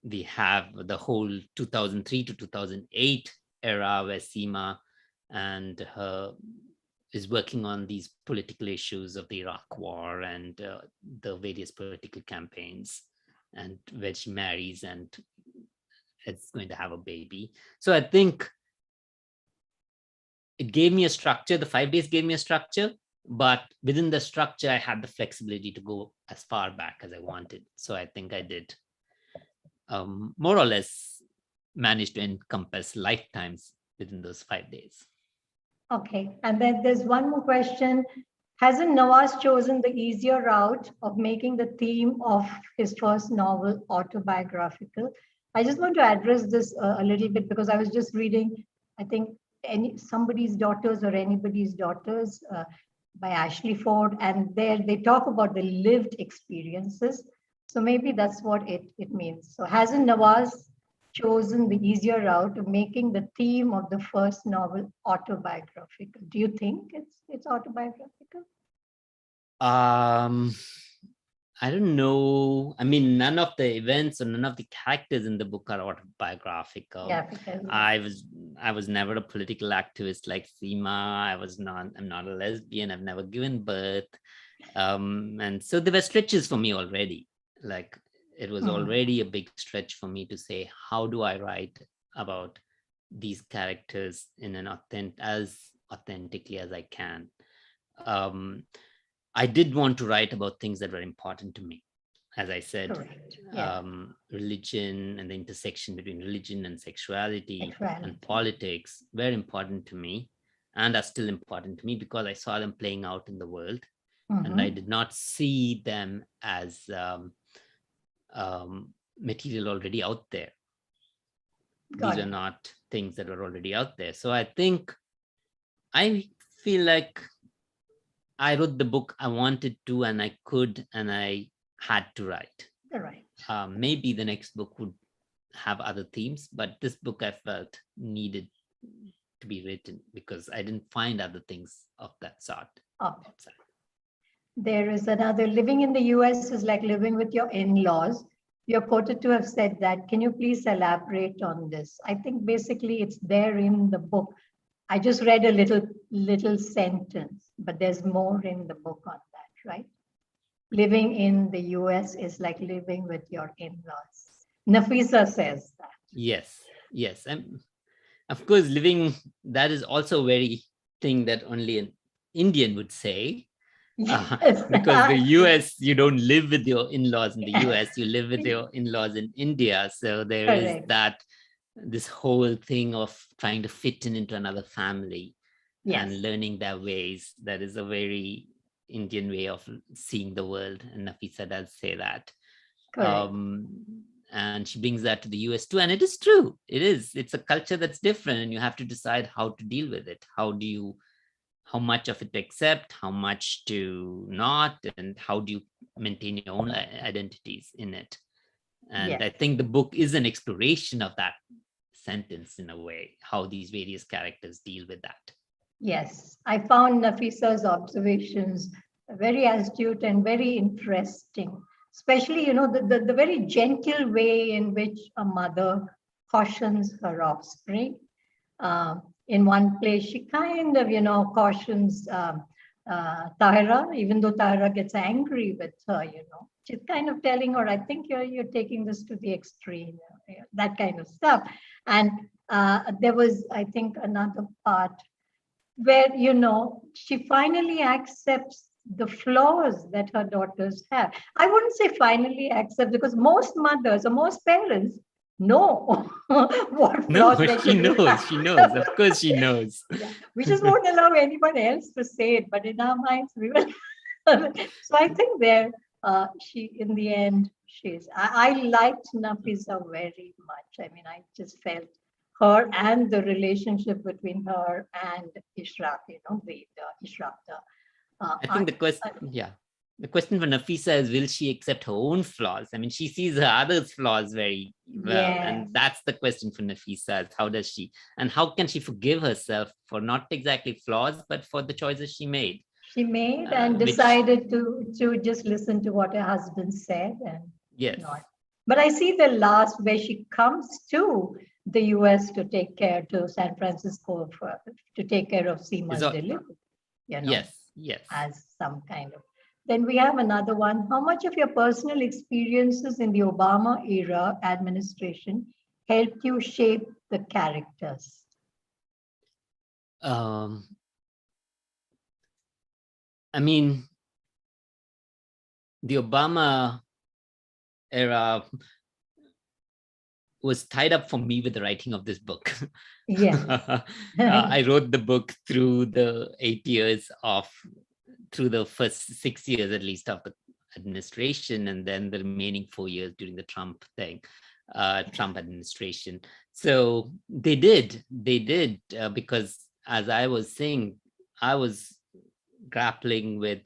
Speaker 3: the whole 2003 to 2008 era where Seema and her is working on these political issues of the Iraq War and the various political campaigns, and where she marries and is going to have a baby. So I think it gave me a structure. The 5 days gave me a structure, but within the structure, I had the flexibility to go as far back as I wanted. So I think I did more or less manage to encompass lifetimes within those 5 days.
Speaker 2: Okay, and then there's one more question. Hasn't Nawaz chosen the easier route of making the theme of his first novel autobiographical? I just want to address this a little bit because I was just reading, I think, Somebody's Daughters or Anybody's Daughters by Ashley Ford, and there they talk about the lived experiences. So maybe that's what it means. So hasn't Nawaz chosen the easier route of making the theme of the first novel autobiographical? Do you think it's autobiographical?
Speaker 3: I don't know. I mean, none of the events or none of the characters in the book are autobiographical.
Speaker 2: Yeah, because
Speaker 3: I was never a political activist like Seema. I'm not a lesbian. I've never given birth. And so there were stretches for me already. Like it was already a big stretch for me to say, how do I write about these characters in as authentically as I can? I did want to write about things that were important to me. As I said, religion and the intersection between religion and sexuality and politics were important to me and are still important to me because I saw them playing out in the world. And I did not see them as material already out there. These are not things that were already out there. So I feel like I wrote the book I wanted to, and I could, and I had to write.
Speaker 2: Right.
Speaker 3: Maybe the next book would have other themes, but this book I felt needed to be written because I didn't find other things of that sort.
Speaker 2: There is another, living in the US is like living with your in-laws. You're quoted to have said that. Can you please elaborate on this? I think basically it's there in the book. I just read a little sentence, but there's more in the book on that, right? Living in the US is like living with your in-laws. Nafisa says that.
Speaker 3: Yes. And of course, that is also a very thing that only an Indian would say. Because the US, you don't live with your in-laws in the US, you live with your in-laws in India. So there is this whole thing of trying to fit into another family and learning their ways. That is a very Indian way of seeing the world. And Nafisa does say that. And she brings that to the US too. And it is true. It's a culture that's different and you have to decide how to deal with it. How much of it to accept, how much to not, and how do you maintain your own identities in it. And I think the book is an exploration of that sentence in a way, how these various characters deal with that.
Speaker 2: Yes, I found Nafisa's observations very astute and very interesting, especially, the very gentle way in which a mother cautions her offspring. In one place, she kind of, cautions Tahira, even though Tahira gets angry with her, she's kind of telling her, I think you're taking this to the extreme, that kind of stuff. And there was, I think, another part where, she finally accepts the flaws that her daughters have. I wouldn't say finally accept, because most mothers or most parents know what
Speaker 3: No,
Speaker 2: flaws they
Speaker 3: she
Speaker 2: should
Speaker 3: knows. She knows. Of course, she knows.
Speaker 2: yeah, we just won't allow anyone else to say it, but in our minds, we will. So I think there, she, in the end, I liked Nafisa very much. I mean, I just felt her and the relationship between her and Ishraq, the Ishraq.
Speaker 3: I think the question, yeah, the question for Nafisa is, will she accept her own flaws? I mean, she sees her others' flaws very well.
Speaker 2: Yes.
Speaker 3: And that's the question for Nafisa, is how does she, and how can she forgive herself for not exactly flaws, but for the choices she made?
Speaker 2: She made and
Speaker 3: Which,
Speaker 2: decided to just listen to what her husband said and
Speaker 3: yes,
Speaker 2: not. But I see the last where she comes to the US to take care, to San Francisco to take care of Seema's
Speaker 3: Is all-
Speaker 2: delivery,
Speaker 3: yes.
Speaker 2: as some kind of. Then we have another one. How much of your personal experiences in the Obama era administration helped you shape the characters?
Speaker 3: I mean, the Obama era was tied up for me with the writing of this book.
Speaker 2: Yes.
Speaker 3: I wrote the book through the 8 years through the first 6 years at least of the administration, and then the remaining 4 years during the Trump administration. So they did, because as I was saying, I was grappling with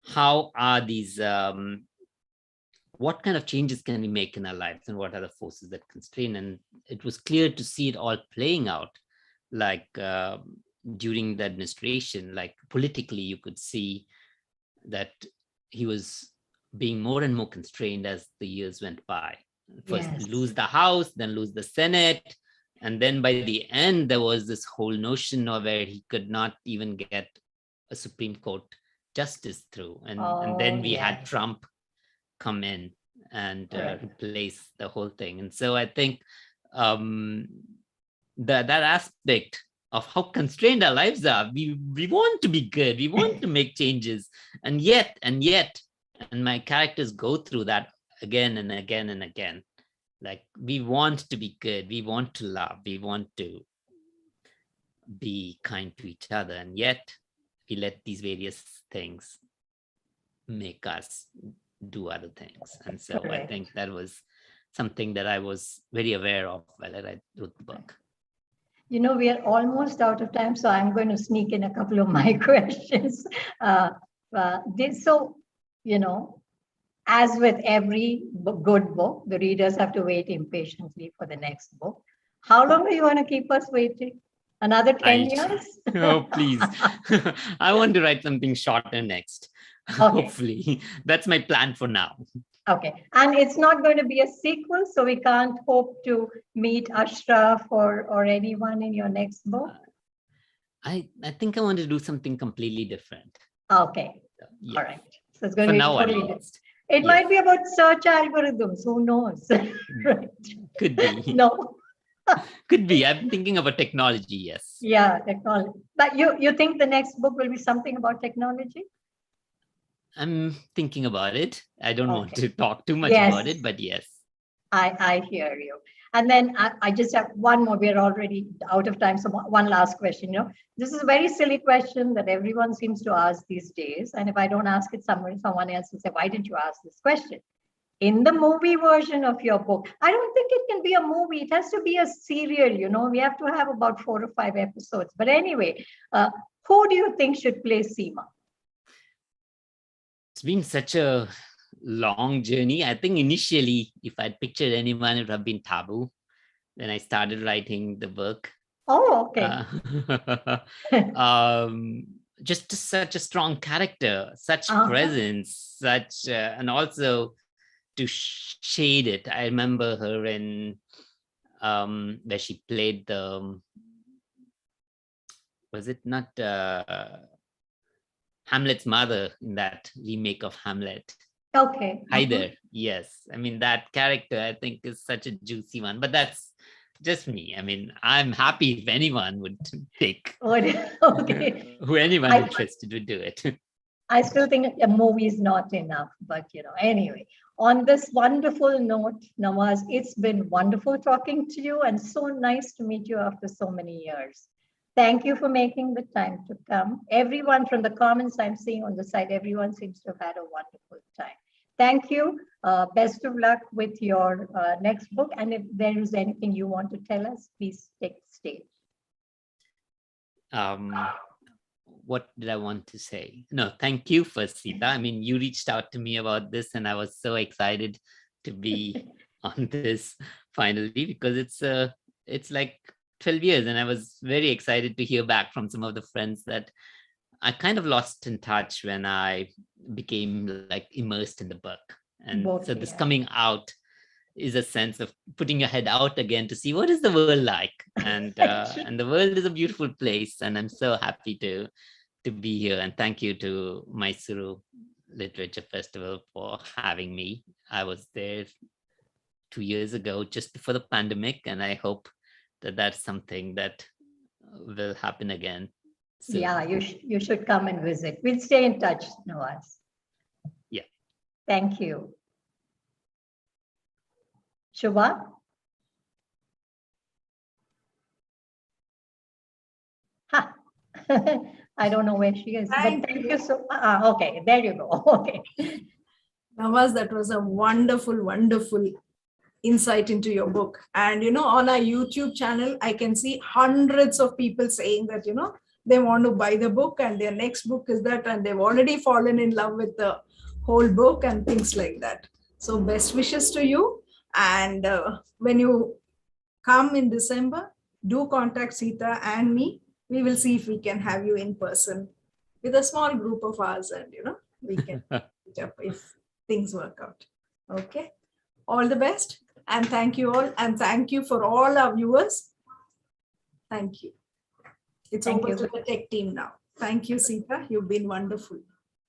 Speaker 3: how are these, what kind of changes can we make in our lives, and what are the forces that constrain? And it was clear to see it all playing out, like during the administration, like politically, you could see that he was being more and more constrained as the years went by. First lose the House, then lose the Senate. And then by the end, there was this whole notion of where he could not even get a Supreme Court justice through. And then we had Trump come in and replace the whole thing. And so I think that aspect of how constrained our lives are, we want to be good, we want to make changes, and yet, and my characters go through that again and again and again. Like, we want to be good, we want to love, we want to be kind to each other, and yet we let these various things make us do other things. And so I think that was something that I was very aware of while I wrote the book.
Speaker 2: We are almost out of time, so I'm going to sneak in a couple of my questions. As with every good book, the readers have to wait impatiently for the next book. How long are you going to keep us waiting? Another 10 years?
Speaker 3: Oh, please. I want to write something shorter next. Okay. Hopefully. That's my plan for now.
Speaker 2: Okay. And it's not going to be a sequel, so we can't hope to meet Ashraf or anyone in your next book?
Speaker 3: I think I want to do something completely different.
Speaker 2: Okay.
Speaker 3: Yeah.
Speaker 2: All right. So it's going to be totally different. It might be about search algorithms. Who knows? Right.
Speaker 3: Could be.
Speaker 2: No.
Speaker 3: Could be. I'm thinking about technology, yes.
Speaker 2: Yeah, technology. But you think the next book will be something about technology?
Speaker 3: I'm thinking about it. I don't want to talk too much about it, but yes.
Speaker 2: I hear you. And then I just have one more. We're already out of time. So one last question. This is a very silly question that everyone seems to ask these days. And if I don't ask it, someone else will say, why didn't you ask this question? In the movie version of your book, I don't think it can be a movie. It has to be a serial. We have to have about 4 or 5 episodes. But anyway, who do you think should play Seema?
Speaker 3: It's been such a long journey. I think initially, if I'd pictured anyone, it would have been Tabu when I started writing the book.
Speaker 2: Oh, okay.
Speaker 3: Just such a strong character, such presence, and also to shade it. I remember her in where she played the, was it not Hamlet's mother in that remake of Hamlet.
Speaker 2: Okay.
Speaker 3: Either, yes. I mean, that character I think is such a juicy one, but that's just me. I mean, I'm happy if anyone would take
Speaker 2: Okay.
Speaker 3: who anyone
Speaker 2: I-
Speaker 3: interested would do it.
Speaker 2: I still think a movie is not enough, but anyway, on this wonderful note, Nawaz, it's been wonderful talking to you and so nice to meet you after so many years. Thank you for making the time to come. Everyone from the comments I'm seeing on the site, everyone seems to have had a wonderful time. Thank you. Best of luck with your next book. And if there is anything you want to tell us, please take the stage.
Speaker 3: What did I want to say? No, thank you first, Sita. I mean, you reached out to me about this and I was so excited to be on this finally, because it's like 12 years and I was very excited to hear back from some of the friends that I kind of lost in touch when I became like immersed in the book. And so this coming out is a sense of putting your head out again to see what is the world like. And the world is a beautiful place. And I'm so happy to be here. And thank you to Mysuru Literature Festival for having me. I was there 2 years ago, just before the pandemic. And I hope that that's something that will happen again soon.
Speaker 2: Yeah, you should come and visit. We'll stay in touch, Nawaz.
Speaker 3: Yeah.
Speaker 2: Thank you. Shubha? Ha. I don't know where she is, but thank you so okay, there you go. Okay.
Speaker 1: Nawaz, that was a wonderful, wonderful insight into your book. And, on our YouTube channel, I can see hundreds of people saying that, they want to buy the book and their next book is that, and they've already fallen in love with the whole book and things like that. So best wishes to you. And when you come in December, do contact Sita and me. We will see if we can have you in person with a small group of ours and, we can meet up if things work out. Okay. All the best. And thank you all. And thank you for all our viewers. Thank you. It's over to the tech team now. Thank you, Sita. You've been wonderful.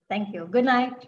Speaker 2: Thank you. Good night.